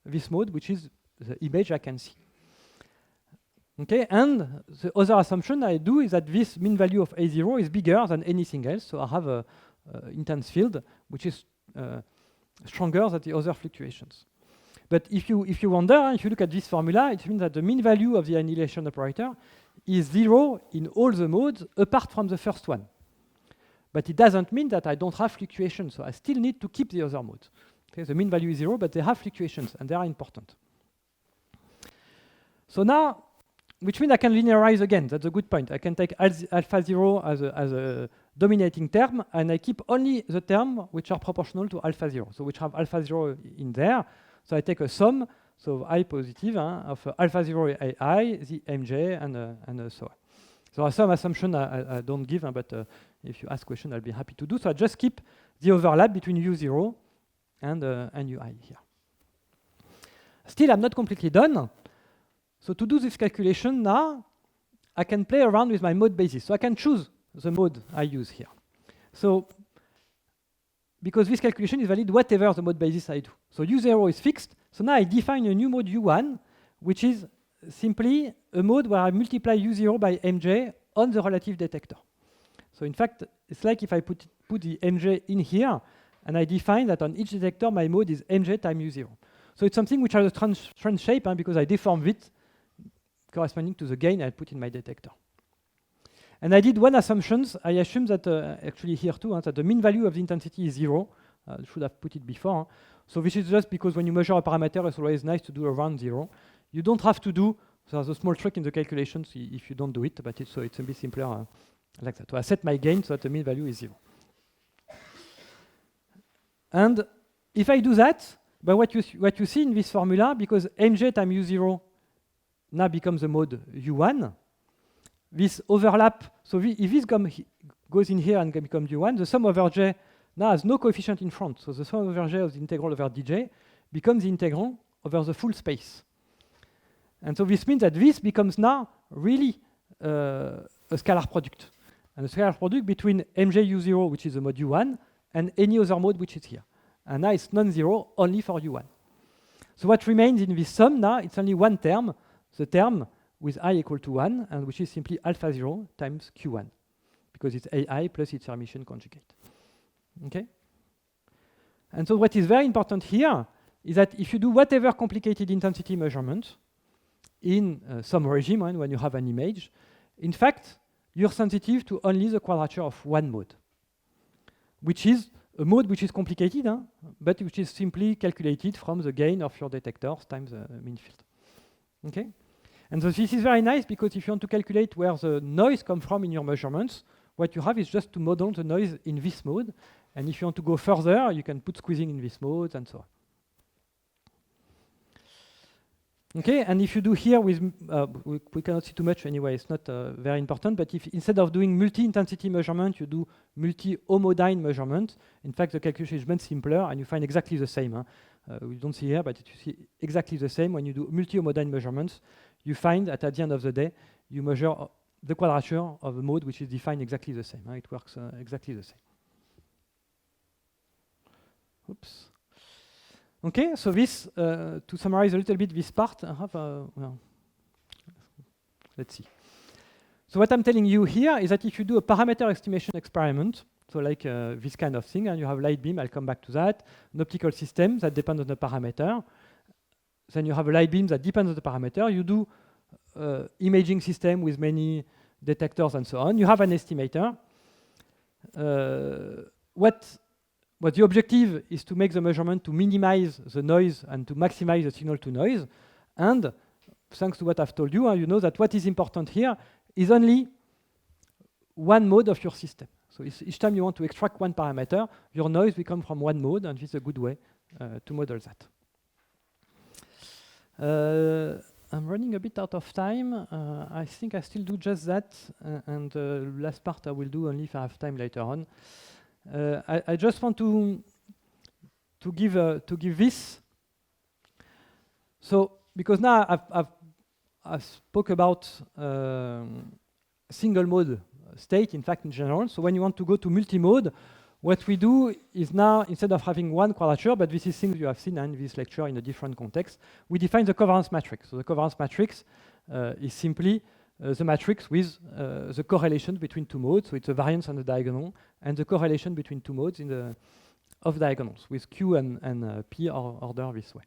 this mode, which is the image I can see. Okay, and the other assumption I do is that this mean value of A0 is bigger than anything else. So I have a intense field which is stronger than the other fluctuations. But if you wonder, if you look at this formula, it means that the mean value of the annihilation operator is 0 in all the modes apart from the first one. But it doesn't mean that I don't have fluctuations, so I still need to keep the other modes. Okay, the mean value is 0, but they have fluctuations, and they are important. So now, which means I can linearize again. That's a good point. I can take alpha 0 as a dominating term, and I keep only the term which are proportional to alpha 0, so which have alpha 0 in there. So I take a sum, so I positive, of alpha 0 AI, the MJ, and so on. So some assumption I don't give, but if you ask question, I'll be happy to do. So I just keep the overlap between U0 and UI here. Still, I'm not completely done. So to do this calculation now, I can play around with my mode basis. So I can choose the mode I use here. So because this calculation is valid whatever the mode basis I do. So U0 is fixed. So now I define a new mode U1, which is simply a mode where I multiply U0 by MJ on the relative detector. So in fact, it's like if I put the MJ in here, and I define that on each detector, my mode is MJ times U0. So it's something which has a trans shape, because I deform it corresponding to the gain I put in my detector. And I did one assumption. I assume that, actually here too, that the mean value of the intensity is 0. Should have put it before. So this is just because when you measure a parameter, it's always nice to do around 0. You don't have to do, so there's a small trick in the calculations if you don't do it, but it's a bit simpler like that. So I set my gain so that the mean value is 0. And if I do that, but what you see in this formula, because mj times u0 now becomes the mode u1, this overlap, so if this goes in here and becomes u1, the sum over j now has no coefficient in front. So the sum over j of the integral over dj becomes the integral over the full space. And so this means that this becomes now really a scalar product. And a scalar product between mj u0, which is the mode u1, and any other mode which is here. And now it's non-zero only for u1. So what remains in this sum now, it's only one term, the term with I equal to 1, and which is simply alpha 0 times q1, because it's ai plus its Hermitian conjugate. Okay? And so what is very important here is that if you do whatever complicated intensity measurement in some regime, when you have an image, in fact, you're sensitive to only the quadrature of one mode, which is a mode which is complicated, but which is simply calculated from the gain of your detectors times the mean field. Okay? And so this is very nice because if you want to calculate where the noise comes from in your measurements, what you have is just to model the noise in this mode. And if you want to go further, you can put squeezing in this mode and so on. Okay, and if you do here with, we cannot see too much anyway, it's not very important, but if instead of doing multi-intensity measurement, you do multi-homodyne measurement, in fact, the calculation is much simpler and you find exactly the same. We don't see here, but you see exactly the same. When you do multi-homodyne measurements, you find that at the end of the day, you measure the quadrature of a mode which is defined exactly the same. It works exactly the same. Oops. Okay, so this, to summarize a little bit this part, well, let's see. So what I'm telling you here is that if you do a parameter estimation experiment, so like this kind of thing, and you have light beam, I'll come back to that, an optical system that depends on the parameter, then you have a light beam that depends on the parameter, you do imaging system with many detectors and so on, you have an estimator. What the objective is to make the measurement to minimize the noise and to maximize the signal to noise. And thanks to what I've told you, you know that what is important here is only one mode of your system. So each time you want to extract one parameter, your noise will come from one mode, and this is a good way to model that. I'm running a bit out of time. I think I still do just that, and the last part I will do only if I have time later on. I just want to give this. So because now I've spoke about single mode state, in fact, in general. So when you want to go to multimode, what we do is now, instead of having one quadrature, but this is things you have seen in this lecture in a different context, we define the covariance matrix. So the covariance matrix is simply the matrix with the correlation between two modes. So it's a variance on the diagonal and the correlation between two modes in the of diagonals with Q and P order this way.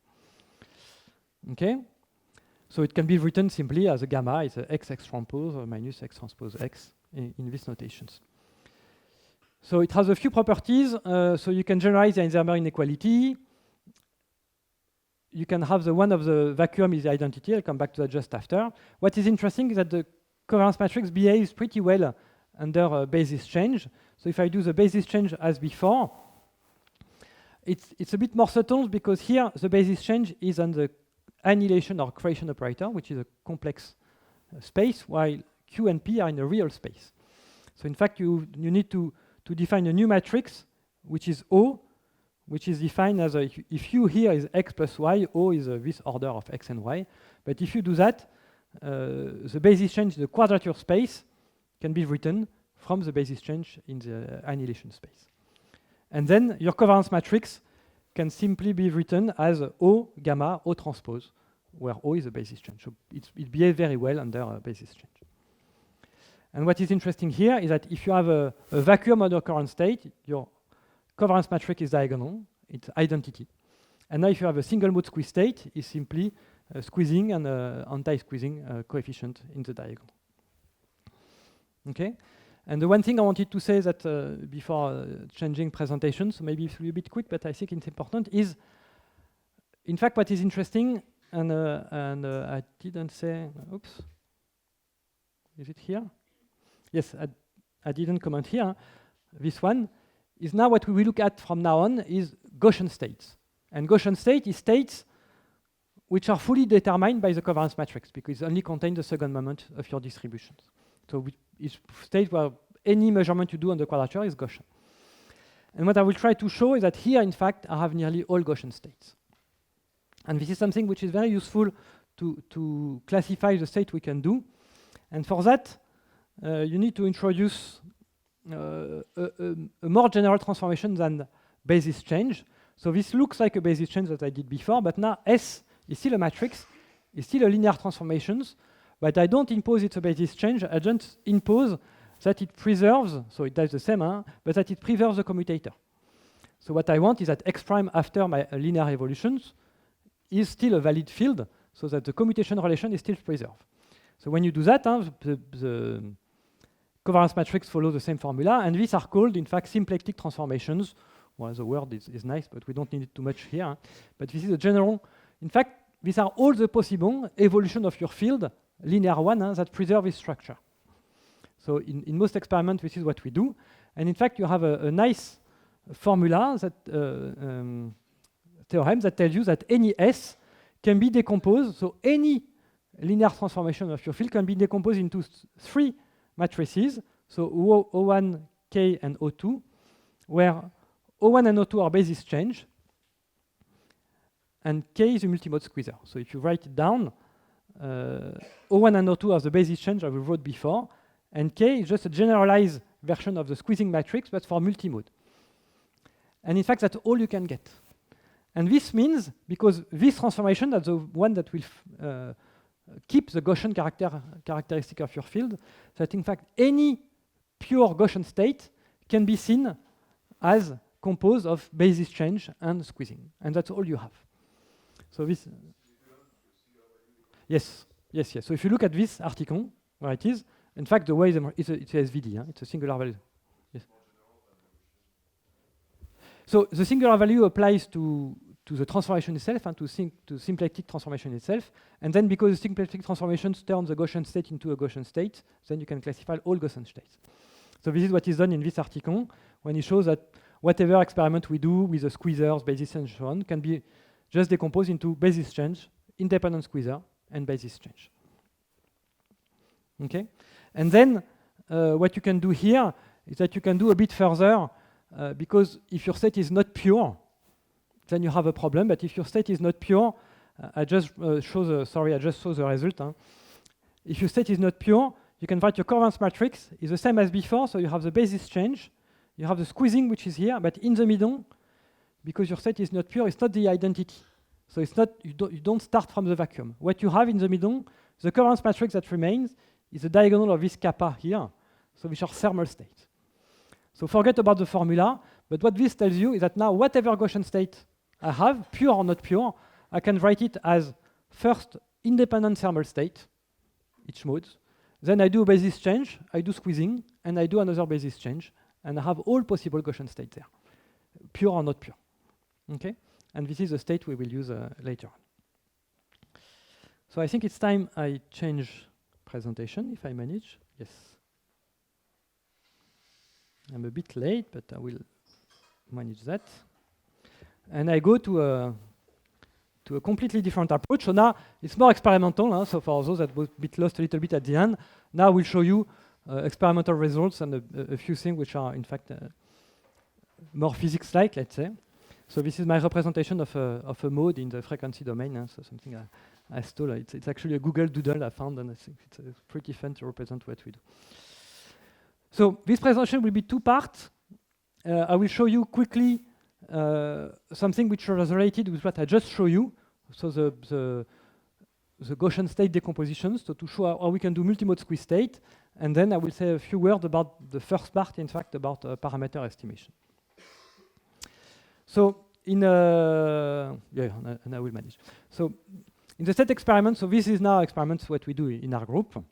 Okay? So it can be written simply as a gamma is a x transpose or minus x transpose x in these notations. So it has a few properties. So you can generalize the Einzelmer inequality. You can have the one of the vacuum is the identity. I'll come back to that just after. What is interesting is that the covariance matrix behaves pretty well under basis change. So if I do the basis change as before, it's a bit more subtle because here the basis change is on the annihilation or creation operator, which is a complex space, while Q and P are in a real space. So in fact, you need to define a new matrix, which is O, which is defined as if U here is x plus y, O is this order of x and y. But if you do that, the basis change in the quadrature space can be written from the basis change in the annihilation space. And then your covariance matrix can simply be written as O gamma O transpose, where O is a basis change. So it behaves very well under a basis change. And what is interesting here is that if you have a vacuum under current state, your covariance matrix is diagonal, it's identity. And now if you have a single mode squeeze state, it's simply squeezing and anti-squeezing coefficient in the diagonal. Okay, and the one thing I wanted to say that before changing presentation, so maybe it's a little bit quick, but I think it's important, is in fact what is interesting, and I didn't say, oops, is it here? Yes, I didn't comment here. This one is now what we will look at from now on is Gaussian states. And Gaussian state is states which are fully determined by the covariance matrix because it only contains the second moment of your distributions. So each state where any measurement you do on the quadrature is Gaussian. And what I will try to show is that here, in fact, I have nearly all Gaussian states. And this is something which is very useful to classify the state we can do. And for that, you need to introduce a more general transformation than basis change. So this looks like a basis change that I did before, but now S is still a matrix, it's still a linear transformations, but I don't impose it's a basis change, I just impose that it preserves, so it does the same, but that it preserves the commutator. So what I want is that X prime after my linear evolutions is still a valid field, so that the commutation relation is still preserved. So when you do that, the covariance matrix follows the same formula, and these are called, in fact, symplectic transformations. Well, the word is nice, but we don't need it too much here. But this is a general. In fact, these are all the possible evolution of your field, linear one, that preserve this structure. So in most experiments, this is what we do. And in fact, you have a nice formula, that theorem that tells you that any S can be decomposed. So any linear transformation of your field can be decomposed into three matrices. So O1, K, and O2, where O1 and O2 are basis change, and K is a multimode squeezer. So if you write it down, O1 and O2 are the basis change I wrote before, and K is just a generalized version of the squeezing matrix, but for multimode. And in fact, that's all you can get. And this means, because this transformation, that's the one that will keep the Gaussian characteristic of your field, that in fact, any pure Gaussian state can be seen as composed of basis change and squeezing. And that's all you have. So this, yes. So if you look at this article, where it is, in fact, the way it's a SVD, it's a singular value. Yes. So the singular value applies to the transformation itself and to symplectic transformation itself. And then because the symplectic transformations turn the Gaussian state into a Gaussian state, then you can classify all Gaussian states. So this is what is done in this article, when it shows that whatever experiment we do with the squeezers, basis change, and so on, can be just decomposed into basis change, independent squeezer, and basis change. Okay? And then what you can do here is that you can do a bit further, because if your state is not pure, then you have a problem. But if your state is not pure, I just show the result. If your state is not pure, you can write your covariance matrix is the same as before. So you have the basis change, you have the squeezing, which is here, but in the middle, because your state is not pure, it's not the identity. So it's not you don't start from the vacuum. What you have in the middle, the covariance matrix that remains, is the diagonal of this kappa here, so which are thermal states. So forget about the formula, but what this tells you is that now whatever Gaussian state I have, pure or not pure, I can write it as first independent thermal state, each mode. Then I do a basis change, I do squeezing, and I do another basis change, and I have all possible Gaussian states there, pure or not pure. Okay? And this is the state we will use later on. So I think it's time I change presentation, if I manage. Yes. I'm a bit late, but I will manage that. And I go to a completely different approach. So now it's more experimental. So for those that were a bit lost a little bit at the end, now we'll show you experimental results and a few things which are in fact more physics-like, let's say. So this is my representation of a mode in the frequency domain. So something I stole. It's actually a Google Doodle I found, and I think it's pretty fun to represent what we do. So this presentation will be two parts. I will show you quickly something which is related with what I just showed you. So the Gaussian state decompositions, so to show how we can do multimode squeeze state. And then I will say a few words about the first part, in fact, about parameter estimation. So and I will manage. So in the set experiment, so this is now experiments what we do in our group.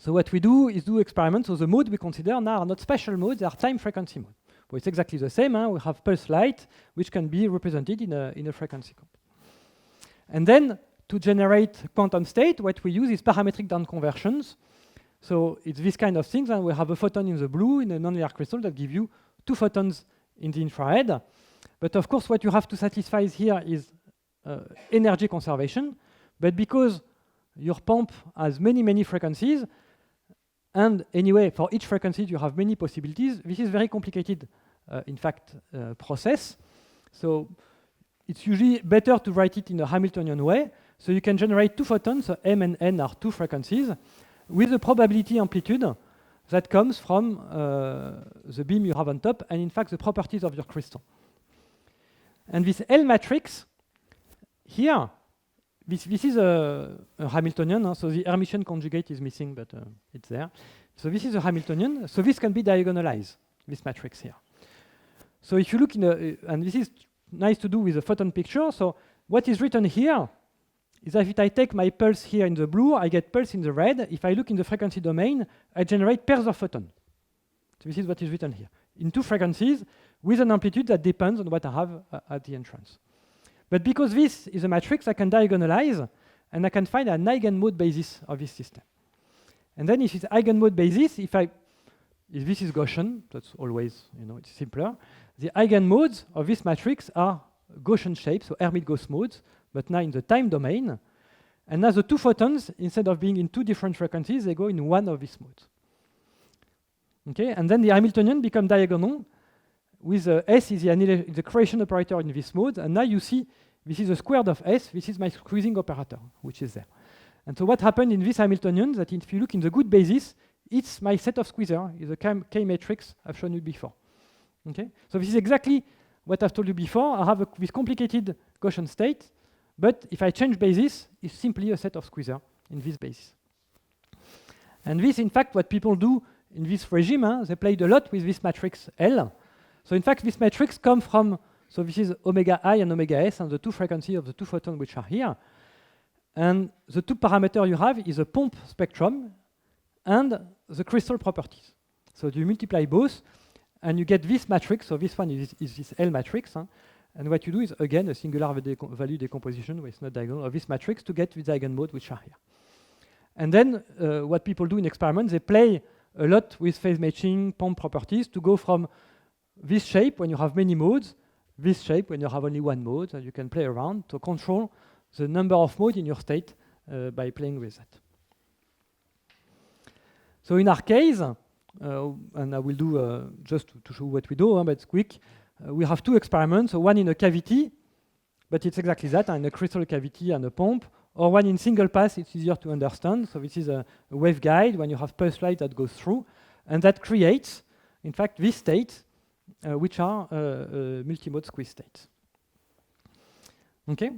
So what we do is do experiments. So the modes we consider now are not spatial modes, they are time frequency mode. But it's exactly the same. We have pulse light, which can be represented in a frequency code. And then to generate quantum state, what we use is parametric down conversions. So it's this kind of things, and we have a photon in the blue in a nonlinear crystal that give you 2 photons in the infrared. But of course, what you have to satisfy here is energy conservation. But because your pump has many frequencies, and anyway, for each frequency, you have many possibilities. This is very complicated, in fact, process. So it's usually better to write it in a Hamiltonian way. So you can generate 2 photons, so M and N are 2 frequencies, with a probability amplitude that comes from the beam you have on top, and in fact, the properties of your crystal. And this L matrix here, this is a Hamiltonian, so the Hermitian conjugate is missing, but it's there. So this is a Hamiltonian, so this can be diagonalized, this matrix here. So if you look in and this is nice to do with a photon picture, so what is written here is that if I take my pulse here in the blue, I get pulse in the red. If I look in the frequency domain, I generate pairs of photons. So this is what is written here, in 2 frequencies, with an amplitude that depends on what I have at the entrance. But because this is a matrix, I can diagonalize, and I can find an eigenmode basis of this system. And then if it's eigenmode basis, if this is Gaussian, that's always, it's simpler. The eigenmodes of this matrix are Gaussian shapes, so Hermite-Gauss modes, but now in the time domain. And now the 2 photons, instead of being in 2 different frequencies, they go in one of these modes. Okay, and then the Hamiltonian become diagonal, with S is the creation operator in this mode, and now you see this is the squared of S, this is my squeezing operator, which is there. And so what happened in this Hamiltonian, that if you look in the good basis, it's my set of squeezer, is the K matrix I've shown you before. Okay, so this is exactly what I've told you before. I have this complicated Gaussian state, but if I change basis, it's simply a set of squeezer in this basis. And this, in fact, what people do in this regime, they played a lot with this matrix L. So in fact, this matrix comes from, so this is omega I and omega S, and the 2 frequencies of the 2 photons which are here. And the 2 parameters you have is a pump spectrum and the crystal properties. So you multiply both, and you get this matrix. So this one is this L matrix. And what you do is, again, a singular value decomposition, where it's not diagonal, of this matrix to get these eigenmodes which are here. And then what people do in experiments, they play a lot with phase matching, pump properties, to go from this shape when you have many modes, this shape when you have only one mode, and you can play around to control the number of modes in your state by playing with that. So in our case, and I will do just to show what we do, but it's quick, we have 2 experiments, so one in a cavity, but it's exactly that, in a crystal cavity and a pump, or one in single pass, it's easier to understand. So this is a waveguide when you have pulse light that goes through, and that creates, in fact, this state, which are multimode squeeze states. Okay?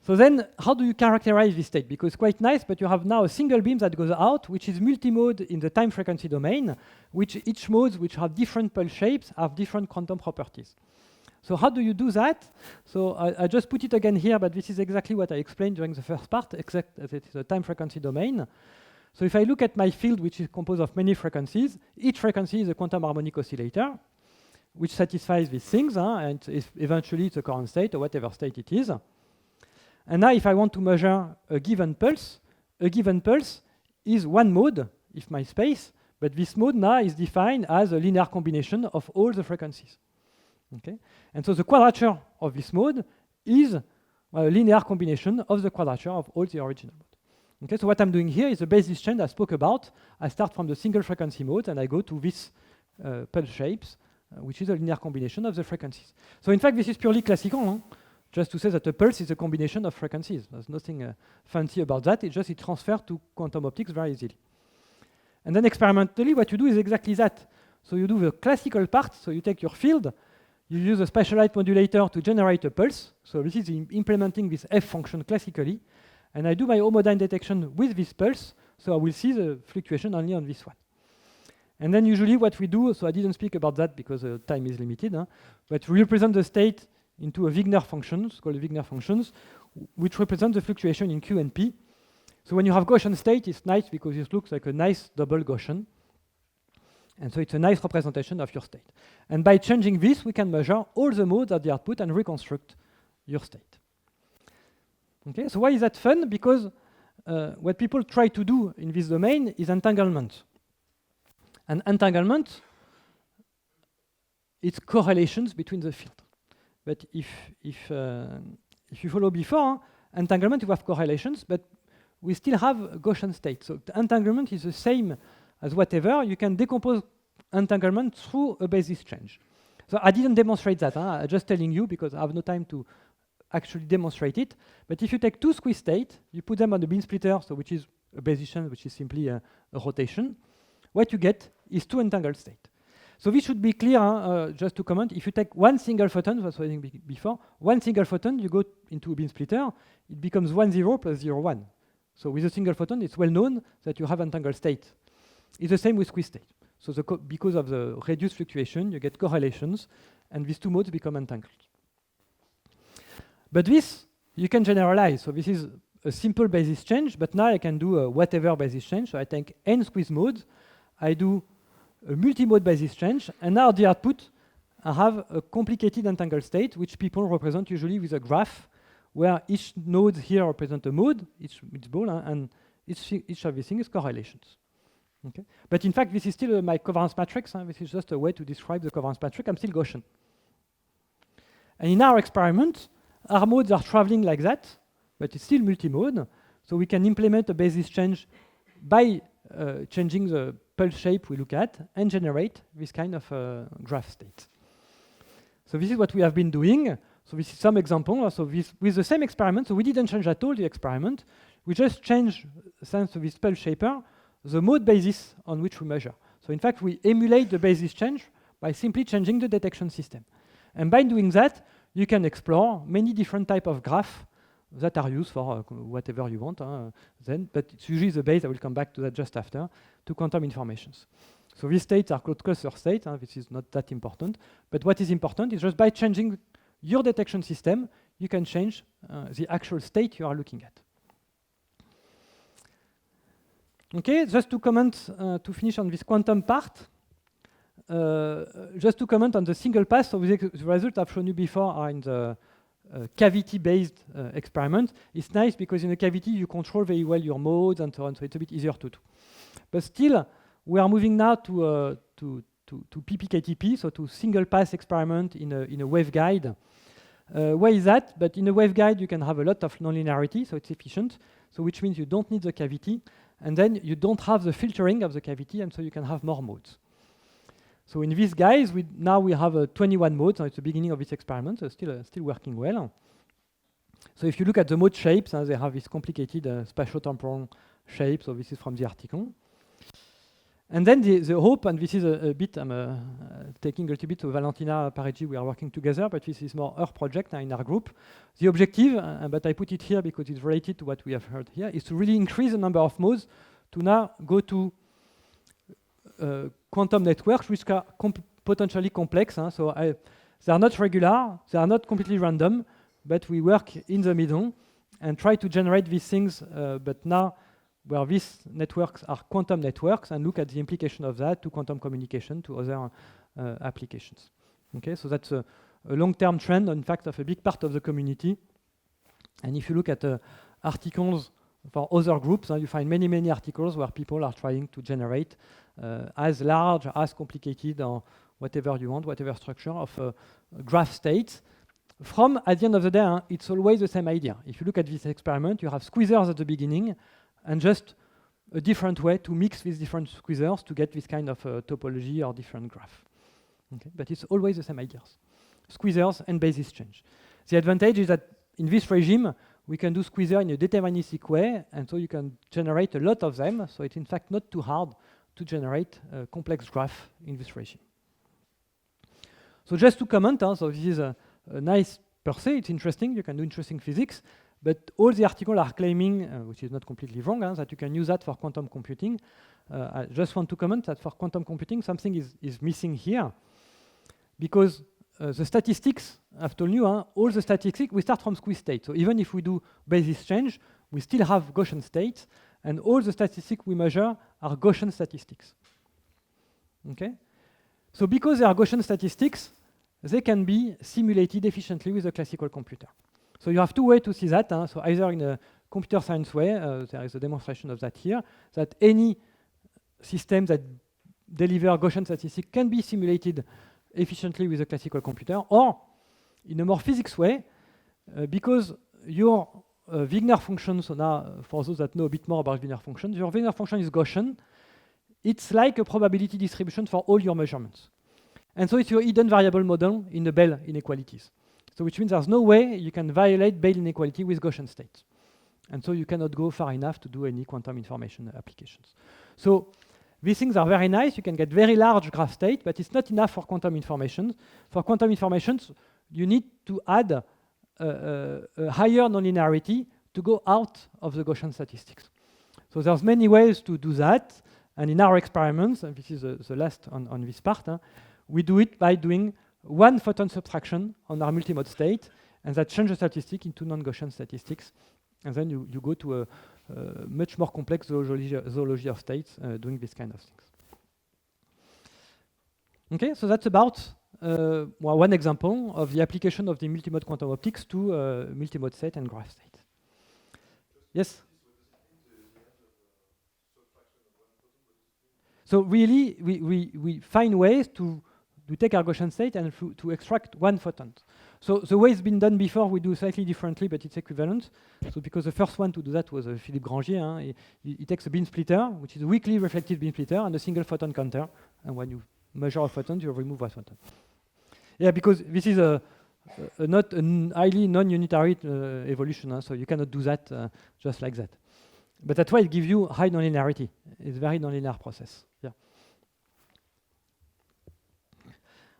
So then, how do you characterize this state? Because it's quite nice, but you have now a single beam that goes out, which is multimode in the time frequency domain, which each modes which have different pulse shapes have different quantum properties. So how do you do that? So I just put it again here, but this is exactly what I explained during the first part, except that it is a time frequency domain. So if I look at my field, which is composed of many frequencies, each frequency is a quantum harmonic oscillator, which satisfies these things, and eventually it's a current state or whatever state it is. And now if I want to measure a given pulse is one mode, if my space, but this mode now is defined as a linear combination of all the frequencies. Okay? And so the quadrature of this mode is a linear combination of the quadrature of all the original modes. Okay, so what I'm doing here is a basis change I spoke about. I start from the single frequency mode and I go to this pulse shapes, which is a linear combination of the frequencies. So in fact, this is purely classical, just to say that a pulse is a combination of frequencies. There's nothing fancy about that. It's just it transfers to quantum optics very easily. And then experimentally, what you do is exactly that. So you do the classical part. So you take your field, you use a spatial light modulator to generate a pulse. So this is implementing this f function classically. And I do my homodynamic detection with this pulse, so I will see the fluctuation only on this one. And then usually what we do, so I didn't speak about that because time is limited, but we represent the state into a Wigner function, called Wigner functions, which represent the fluctuation in Q and P. So when you have Gaussian state, it's nice because it looks like a nice double Gaussian. And so it's a nice representation of your state. And by changing this, we can measure all the modes at the output and reconstruct your state. Okay, so why is that fun? Because what people try to do in this domain is entanglement. And entanglement, it's correlations between the field. But if you follow before, entanglement, you have correlations, but we still have a Gaussian state. So the entanglement is the same as whatever. You can decompose entanglement through a basis change. So I didn't demonstrate that. I'm just telling you because I have no time to actually demonstrate it. But if you take two squeeze states, you put them on the beam splitter, so which is a basis change, which is simply a rotation, what you get is two entangled states. So this should be clear, just to comment. If you take one single photon, that's what I was saying before, one single photon, you go into a beam splitter, it becomes 1, 0 plus 0, 1. So with a single photon, it's well known that you have entangled state. It's the same with squeeze state. So because of the reduced fluctuation, you get correlations, and these two modes become entangled. But this, you can generalize. So this is a simple basis change, but now I can do a whatever basis change. So I take n squeeze modes, I do a multimode basis change, and now at the output, I have a complicated entangled state, which people represent usually with a graph, where each node here represents a mode, each ball, and each of these things is correlations. Okay? But in fact, this is still my covariance matrix. This is just a way to describe the covariance matrix. I'm still Gaussian. And in our experiment, our modes are traveling like that, but it's still multimode. So we can implement a basis change by changing the pulse shape we look at and generate this kind of graph state. So this is what we have been doing. So this is some example. So with the same experiment, so we didn't change at all the experiment. We just changed, thanks to this pulse shaper, the mode basis on which we measure. So in fact, we emulate the basis change by simply changing the detection system. And by doing that, you can explore many different types of graphs that are used for whatever you want then, but it's usually the base, I will come back to that just after, to quantum informations. So these states are called cluster states, which is not that important, but what is important is just by changing your detection system, you can change the actual state you are looking at. Okay, just to comment, to finish on this quantum part, just to comment on the single pass, so the results I've shown you before are in the cavity-based experiment. It's nice because in a cavity you control very well your modes and so on, so it's a bit easier to do. But still, we are moving now to PPKTP, so to single pass experiment in a waveguide. Why is that? But in a waveguide you can have a lot of nonlinearity, so it's efficient. So which means you don't need the cavity, and then you don't have the filtering of the cavity, and so you can have more modes. So in these guys, now we have 21 modes. So it's the beginning of this experiment, so still working well. So if you look at the mode shapes, they have this complicated spatio-temporal shape. So this is from the article. And then the hope, and this is a bit, I'm taking a little bit of Valentina Parigi, we are working together, but this is more her project in our group. The objective, but I put it here because it's related to what we have heard here, is to really increase the number of modes to now go to quantum networks which are potentially complex. So they are not regular, they are not completely random, but we work in the middle and try to generate these things, but now where these networks are quantum networks, and look at the implication of that to quantum communication, to other applications. Okay, so that's a long-term trend, in fact, of a big part of the community. And if you look at articles for other groups, you find many articles where people are trying to generate as large, as complicated, or whatever you want, whatever structure of graph states. From, at the end of the day, it's always the same idea. If you look at this experiment, you have squeezers at the beginning, and just a different way to mix these different squeezers to get this kind of topology or different graph. Okay? But it's always the same ideas. Squeezers and basis change. The advantage is that in this regime, we can do squeezer in a deterministic way, and so you can generate a lot of them, so it's in fact not too hard to generate a complex graph in this regime. So just to comment, so this is a nice per se, it's interesting, you can do interesting physics, but all the articles are claiming, which is not completely wrong, that you can use that for quantum computing. I just want to comment that for quantum computing, something is missing here, because the statistics, I've told you, all the statistics, we start from squeeze state. So even if we do basis change, we still have Gaussian states, and all the statistics we measure are Gaussian statistics. Okay? So because they are Gaussian statistics, they can be simulated efficiently with a classical computer. So you have two ways to see that. So either in a computer science way, there is a demonstration of that here, that any system that delivers Gaussian statistics can be simulated efficiently with a classical computer, or in a more physics way, because your Wigner function, so now for those that know a bit more about Wigner functions, your Wigner function is Gaussian. It's like a probability distribution for all your measurements. And so it's your hidden variable model in the Bell inequalities. So which means there's no way you can violate Bell inequality with Gaussian states. And so you cannot go far enough to do any quantum information applications. So these things are very nice. You can get very large graph state, but it's not enough for quantum information. For quantum informations, you need to add a higher nonlinearity to go out of the Gaussian statistics. So there's many ways to do that. And in our experiments, and this is the last on this part, we do it by doing one photon subtraction on our multimode state, and that changes the statistic into non-Gaussian statistics. And then you go to a much more complex zoology of states doing this kind of things. Okay, so that's about one example of the application of the multimode quantum optics to multimode state and graph state. Yes? So really, we find ways to take our Gaussian state and to extract one photon. So the way it's been done before, we do slightly differently, but it's equivalent. So because the first one to do that was Philippe Grangier. He takes a beam splitter, which is a weakly reflective beam splitter, and a single photon counter. And when you measure a photon, you remove one photon. Yeah, because this is not a highly non-unitary evolution, so you cannot do that just like that. But that's why it gives you high nonlinearity. It's a very nonlinear process. Yeah.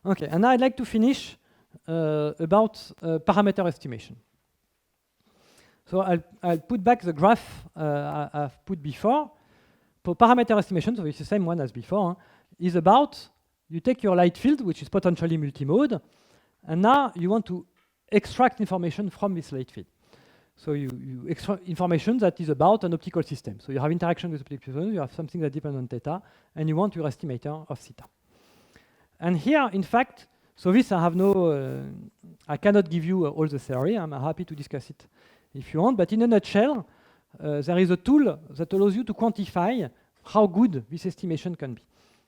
Okay, and now I'd like to finish about parameter estimation. So I'll put back the graph I've put before. For parameter estimation, so it's the same one as before, is about you take your light field, which is potentially multimode, and now you want to extract information from this light field. So you extract information that is about an optical system. So you have interaction with optical system, you have something that depends on theta, and you want your estimator of theta. And here, in fact, so this I have no, I cannot give you all the theory. I'm happy to discuss it if you want. But in a nutshell, there is a tool that allows you to quantify how good this estimation can be.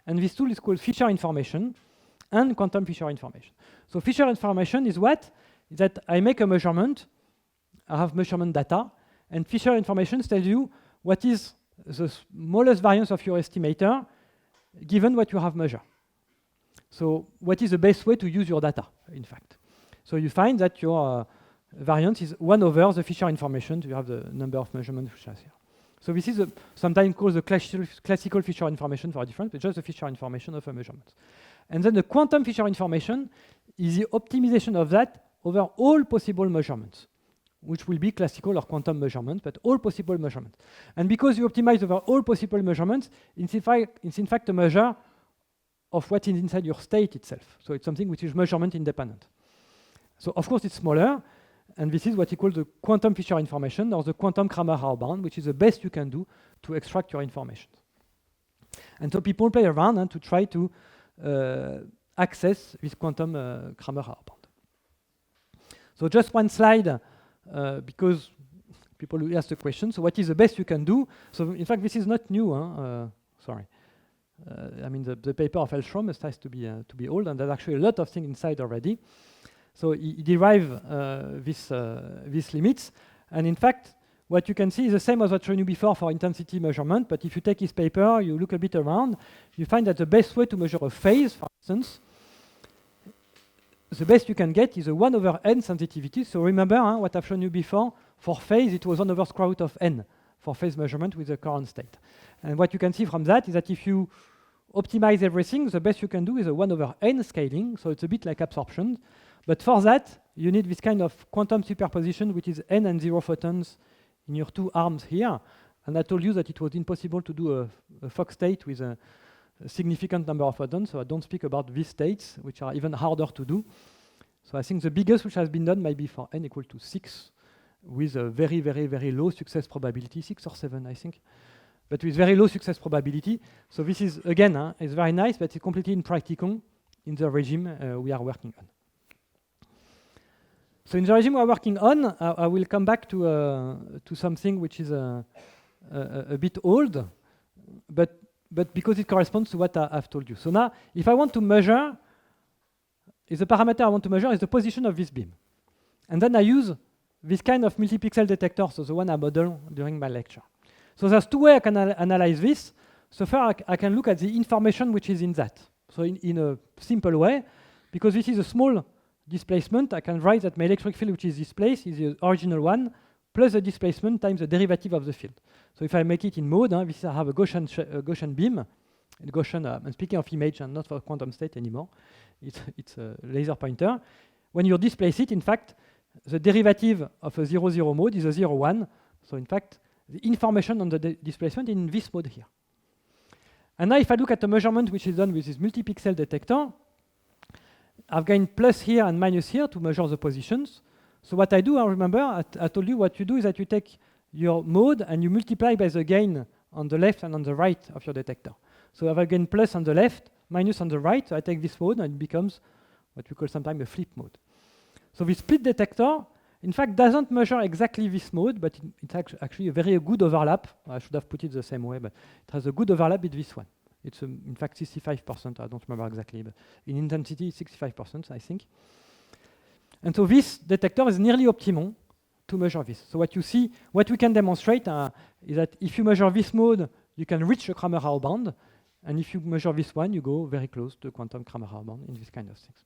And this tool is called Fisher information and quantum Fisher information. So Fisher information is what? Is that I make a measurement, I have measurement data, and Fisher information tells you what is the smallest variance of your estimator given what you have measured. So what is the best way to use your data, in fact? So you find that your variance is 1 over the Fisher information. You have the number of measurements here. So this is sometimes called the classical Fisher information for a difference, but just the Fisher information of a measurement. And then the quantum Fisher information is the optimization of that over all possible measurements, which will be classical or quantum measurements, but all possible measurements. And because you optimize over all possible measurements, it's in fact a measure of what is inside your state itself. So it's something which is measurement independent. So of course it's smaller, and this is what you call the quantum Fisher information or the quantum Kramer-Hauer bound, which is the best you can do to extract your information. And so people play around to try to access this quantum Kramer-Hauer bound. So just one slide, because people will ask the question, so what is the best you can do? So in fact, this is not new. Sorry. I mean, the paper of Hellstrom starts to be old, and there's actually a lot of things inside already. So he derived these limits, and in fact, what you can see is the same as what I showed you before for intensity measurement. But if you take his paper, you look a bit around, you find that the best way to measure a phase, for instance, the best you can get is a 1 over n sensitivity. So remember what I've shown you before. For phase, it was 1 over square root of n for phase measurement with the current state. And what you can see from that is that if you optimize everything, the best you can do is a 1 over n scaling. So it's a bit like absorption. But for that, you need this kind of quantum superposition, which is n and 0 photons in your two arms here. And I told you that it was impossible to do a Fock state with a significant number of photons. So I don't speak about these states, which are even harder to do. So I think the biggest which has been done might be for n equal to 6. with a very, very, very low success probability, 6 or 7, I think, but with very low success probability. So this is, again, it's very nice, but it's completely impractical in the regime we are working on. So in the regime we are working on, I will come back to something which is a bit old, but because it corresponds to what I've told you. So now, if I want to measure, if the parameter I want to measure is the position of this beam, and then I use this kind of multi-pixel detector, so the one I modeled during my lecture. So there's two ways I can analyze this. So first, I can look at the information which is in that. So in a simple way, because this is a small displacement, I can write that my electric field which is displaced is the original one, plus the displacement times the derivative of the field. So if I make it in mode, this I have a Gaussian beam. Gaussian, I'm speaking of image and not for quantum state anymore. It's a laser pointer. When you displace it, in fact, the derivative of a 0,0 mode is a 0,1. So in fact, the information on the displacement in this mode here. And now if I look at the measurement which is done with this multi-pixel detector, I've gained plus here and minus here to measure the positions. So what I do, I remember, I told you what you do is that you take your mode and you multiply by the gain on the left and on the right of your detector. So if I gain plus on the left, minus on the right, so I take this mode and it becomes what we call sometimes a flip mode. So this split detector, in fact, doesn't measure exactly this mode, but it's actually a very good overlap. I should have put it the same way, but it has a good overlap with this one. It's in fact 65%, I don't remember exactly, but in intensity, 65%, I think. And so this detector is nearly optimal to measure this. So what you see, what we can demonstrate is that if you measure this mode, you can reach a Kramer-Rao band, and if you measure this one, you go very close to quantum Kramer-Rao band in this kind of things.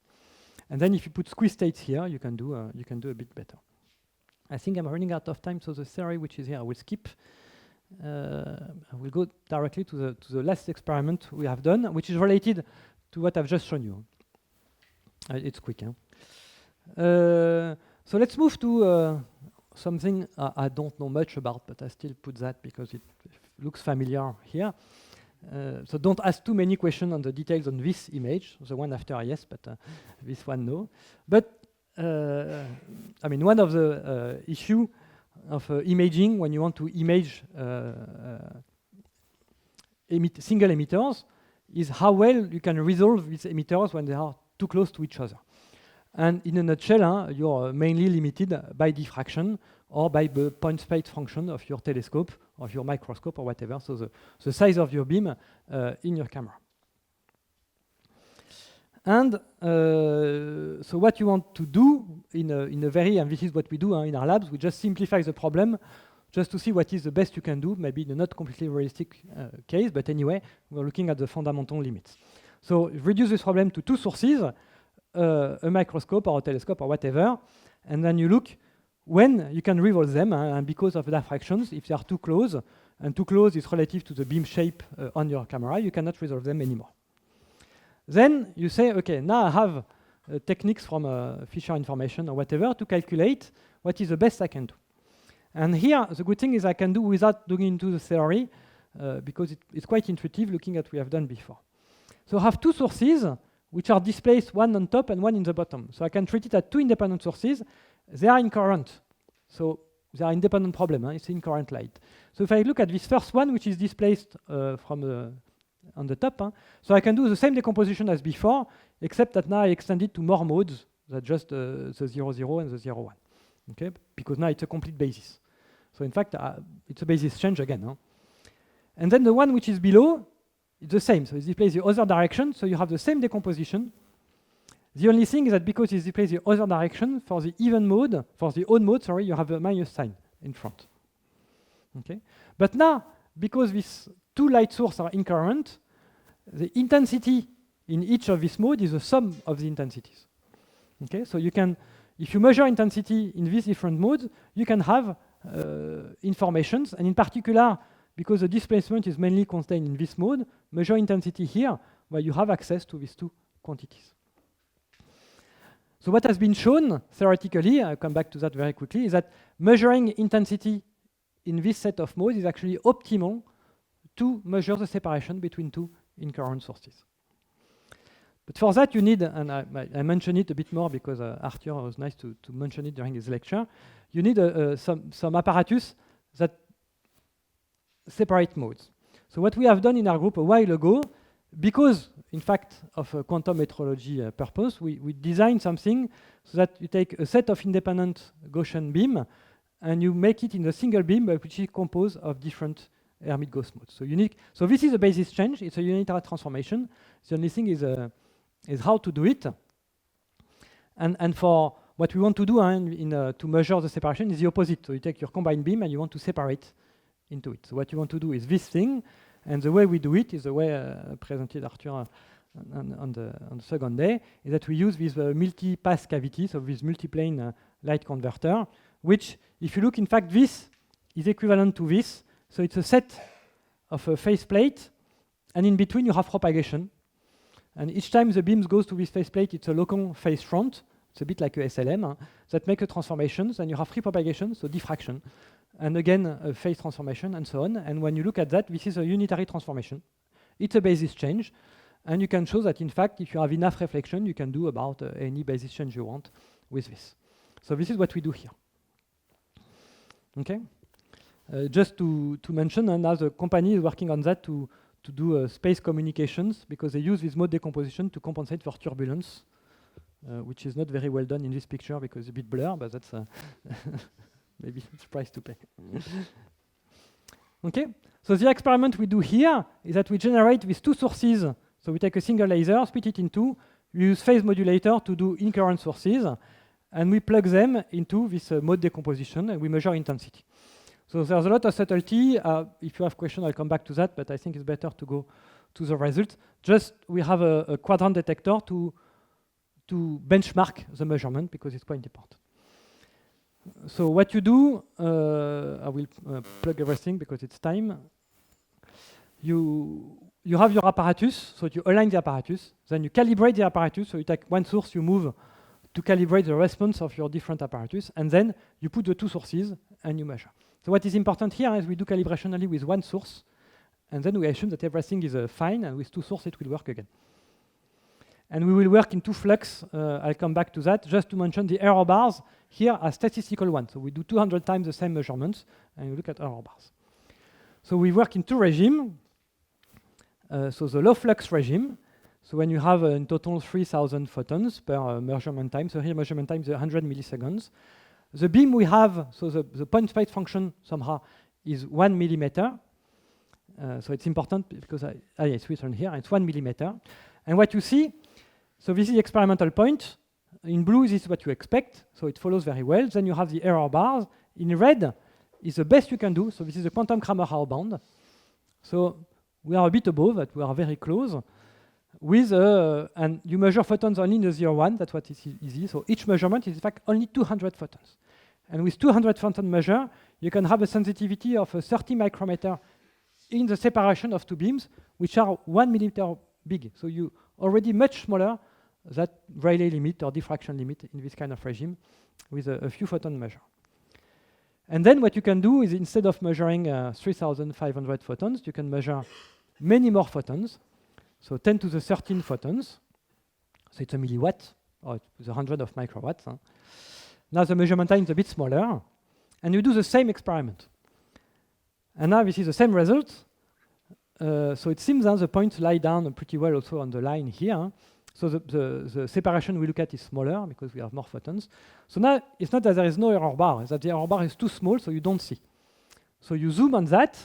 And then if you put squeeze states here, you can do a bit better. I think I'm running out of time, so the theory which is here I will skip. I will go directly to the last experiment we have done, which is related to what I've just shown you. It's quick. So let's move to something I don't know much about, but I still put that because it looks familiar here. So don't ask too many questions on the details on this image. The one after, yes, but this one, no. But I mean, one of the issue of imaging when you want to image single emitters is how well you can resolve these emitters when they are too close to each other. And in a nutshell, you're mainly limited by diffraction or by the point space function of your telescope or your microscope or whatever, so the size of your beam in your camera. And so what you want to do in a very, and this is what we do in our labs, we just simplify the problem just to see what is the best you can do, maybe in a not completely realistic case, but anyway, we're looking at the fundamental limits. So reduce this problem to two sources, a microscope or a telescope or whatever, and then you look when you can revolve them, and because of diffractions, if they are too close, and too close is relative to the beam shape on your camera, you cannot resolve them anymore. Then you say, okay, now I have techniques from Fisher information or whatever to calculate what is the best I can do. And here, the good thing is I can do without looking into the theory, because it's quite intuitive looking at what we have done before. So I have two sources which are displaced, one on top and one in the bottom. So I can treat it as two independent sources. They are incurrent. So they are independent problem, it's incurrent light. So if I look at this first one, which is displaced on the top, so I can do the same decomposition as before, except that now I extend it to more modes than just the 0, 0 and the 0, 1. Okay? Because now it's a complete basis. So in fact, it's a basis change again. And then the one which is below, it's the same. So it's displaced the other direction, so you have the same decomposition. The only thing is that because it's displaced the other direction, for the even mode, for the odd mode, sorry, you have a minus sign in front. Okay? But now, because these two light sources are incurrent, the intensity in each of these modes is the sum of the intensities. Okay? So you can, if you measure intensity in these different modes, you can have informations, and in particular, because the displacement is mainly contained in this mode, measure intensity here, where you have access to these two quantities. So what has been shown theoretically, I'll come back to that very quickly, is that measuring intensity in this set of modes is actually optimal to measure the separation between two incurrent sources. But for that, you need, and I mentioned it a bit more because Arthur was nice to mention it during his lecture, you need some apparatus that separate modes. So what we have done in our group a while ago, because, in fact, of a quantum metrology purpose, we designed something so that you take a set of independent Gaussian beam and you make it in a single beam, which is composed of different Hermite-Gauss modes. So unique. So this is a basis change. It's a unitary transformation. The only thing is how to do it. And for what we want to do to measure the separation is the opposite. So you take your combined beam and you want to separate into it. So what you want to do is this thing, and the way we do it is the way presented Arthur on the second day, is that we use this multi-pass cavity, so this multiplane light converter, which, if you look, in fact, this is equivalent to this. So it's a set of a faceplate, and in between you have propagation. And each time the beam goes to this faceplate, it's a local phase front. It's a bit like a SLM that make a transformations, and you have free propagation, so diffraction. And again, a phase transformation, and so on. And when you look at that, this is a unitary transformation. It's a basis change. And you can show that, in fact, if you have enough reflection, you can do about any basis change you want with this. So this is what we do here. Okay? Just to mention, and now the company is working on that to do space communications, because they use this mode decomposition to compensate for turbulence, which is not very well done in this picture because it's a bit blurred, but that's maybe a price to pay. Okay, so the experiment we do here is that we generate these two sources. So we take a single laser, split it in two, we use phase modulator to do incurrent sources, and we plug them into this mode decomposition, and we measure intensity. So there's a lot of subtlety. If you have questions, I'll come back to that, but I think it's better to go to the result. Just we have a quadrant detector to benchmark the measurement because it's quite important. So what you do, I will plug everything because it's time. You have your apparatus, so you align the apparatus, then you calibrate the apparatus, so you take one source, you move to calibrate the response of your different apparatus, and then you put the two sources and you measure. So what is important here is we do calibration only with one source, and then we assume that everything is fine, and with two sources it will work again. And we will work in two flux. I'll come back to that. Just to mention, the error bars here are statistical ones. So we do 200 times the same measurements, and we look at error bars. So we work in two regimes. So the low flux regime. So when you have in total 3,000 photons per measurement time. So here measurement time is 100 milliseconds. The beam we have, so the point space function somehow is 1 millimeter. So it's important because it's written here. It's 1 millimeter. And what you see, so this is the experimental point. In blue, this is what you expect. So it follows very well. Then you have the error bars. In red is the best you can do. So this is the quantum Kramer-Hao band. So we are a bit above, but we are very close. With and you measure photons only in the 0-1. That's what is easy. So each measurement is in fact only 200 photons. And with 200 photon measure, you can have a sensitivity of 30 micrometer in the separation of two beams, which are 1 millimeter big. So you already much smaller than Rayleigh limit or diffraction limit in this kind of regime with a few photon measure. And then what you can do is instead of measuring 3,500 photons, you can measure many more photons. So 10 to the 13 photons. So it's a milliwatt, or it's 100 of microwatts. Huh? Now the measurement time is a bit smaller, and you do the same experiment. And now this is the same result. So it seems that the points lie down pretty well also on the line here. So the separation we look at is smaller because we have more photons. So now it's not that there is no error bar, it's that the error bar is too small, so you don't see. So you zoom on that,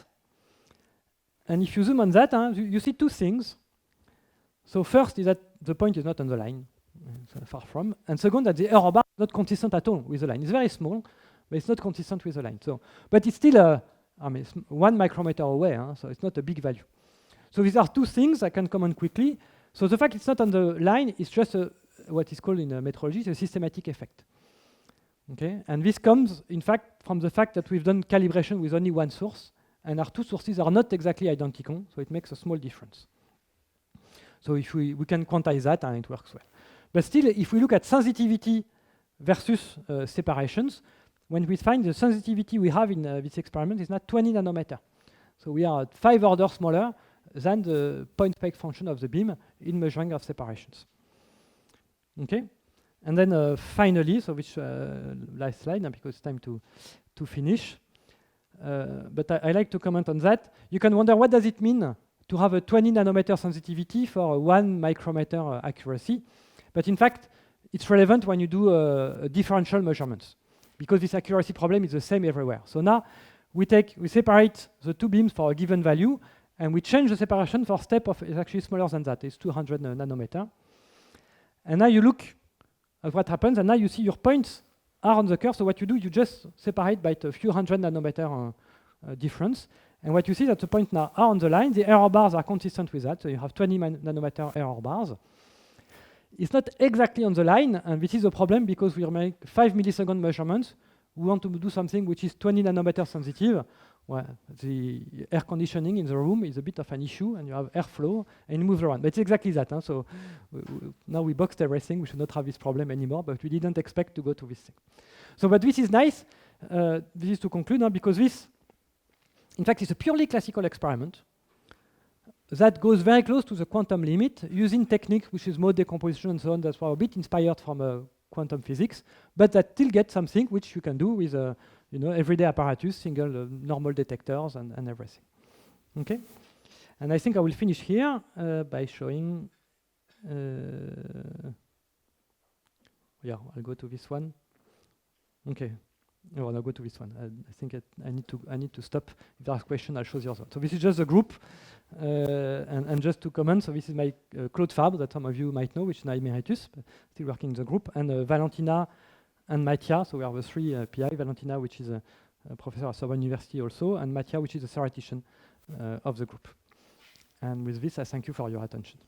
and if you zoom on that, you see two things. So first is that the point is not on the line, so far from. And second, that the error bar is not consistent at all with the line. It's very small, but it's not consistent with the line. So, but it's still it's 1 micrometer away, so it's not a big value. So these are two things I can comment quickly. So the fact it's not on the line is just what is called in metrology a systematic effect. Okay, and this comes, in fact, from the fact that we've done calibration with only one source, and our two sources are not exactly identical, so it makes a small difference. So if we can quantize that, and it works well. But still, if we look at sensitivity versus separations, when we find the sensitivity we have in this experiment is not 20 nanometer. So we are at 5 orders smaller than the point fake function of the beam in measuring of separations. Okay, and then finally, so which last slide now because it's time to finish. But I like to comment on that. You can wonder what does it mean to have a 20 nanometer sensitivity for a 1 micrometer accuracy. But in fact, it's relevant when you do differential measurements because this accuracy problem is the same everywhere. So now we separate the two beams for a given value and we change the separation for step of is actually smaller than that. It's 200 nanometer. And now you look at what happens and now you see your points are on the curve. So what you do, you just separate by a few hundred nanometer difference. And what you see that the points now are on the line. The error bars are consistent with that. So you have 20 nanometer error bars. It's not exactly on the line, and this is a problem because we make 5 millisecond measurements. We want to do something which is 20 nanometer sensitive. Well, the air conditioning in the room is a bit of an issue, and you have airflow, and it moves around. But it's exactly that. Huh? So now we boxed everything. We should not have this problem anymore, but we didn't expect to go to this thing. So, but this is nice. This is to conclude, because this, in fact, is a purely classical experiment that goes very close to the quantum limit using techniques which is mode decomposition and so on. That's why a bit inspired from quantum physics, but that still gets something which you can do with everyday apparatus, single normal detectors and everything. Okay, and I think I will finish here by showing. Yeah, I'll go to this one. Okay. No, I'll go to this one. I think I need to stop. If there are questions, I'll show the other one. So this is just the group, and just to comment. So this is my Claude Fabre that some of you might know, which is now emeritus, but still working in the group, and Valentina and Mattia. So we are the three PI. Valentina, which is a professor at Sorbonne University also, and Mattia, which is a theoretician of the group. And with this, I thank you for your attention.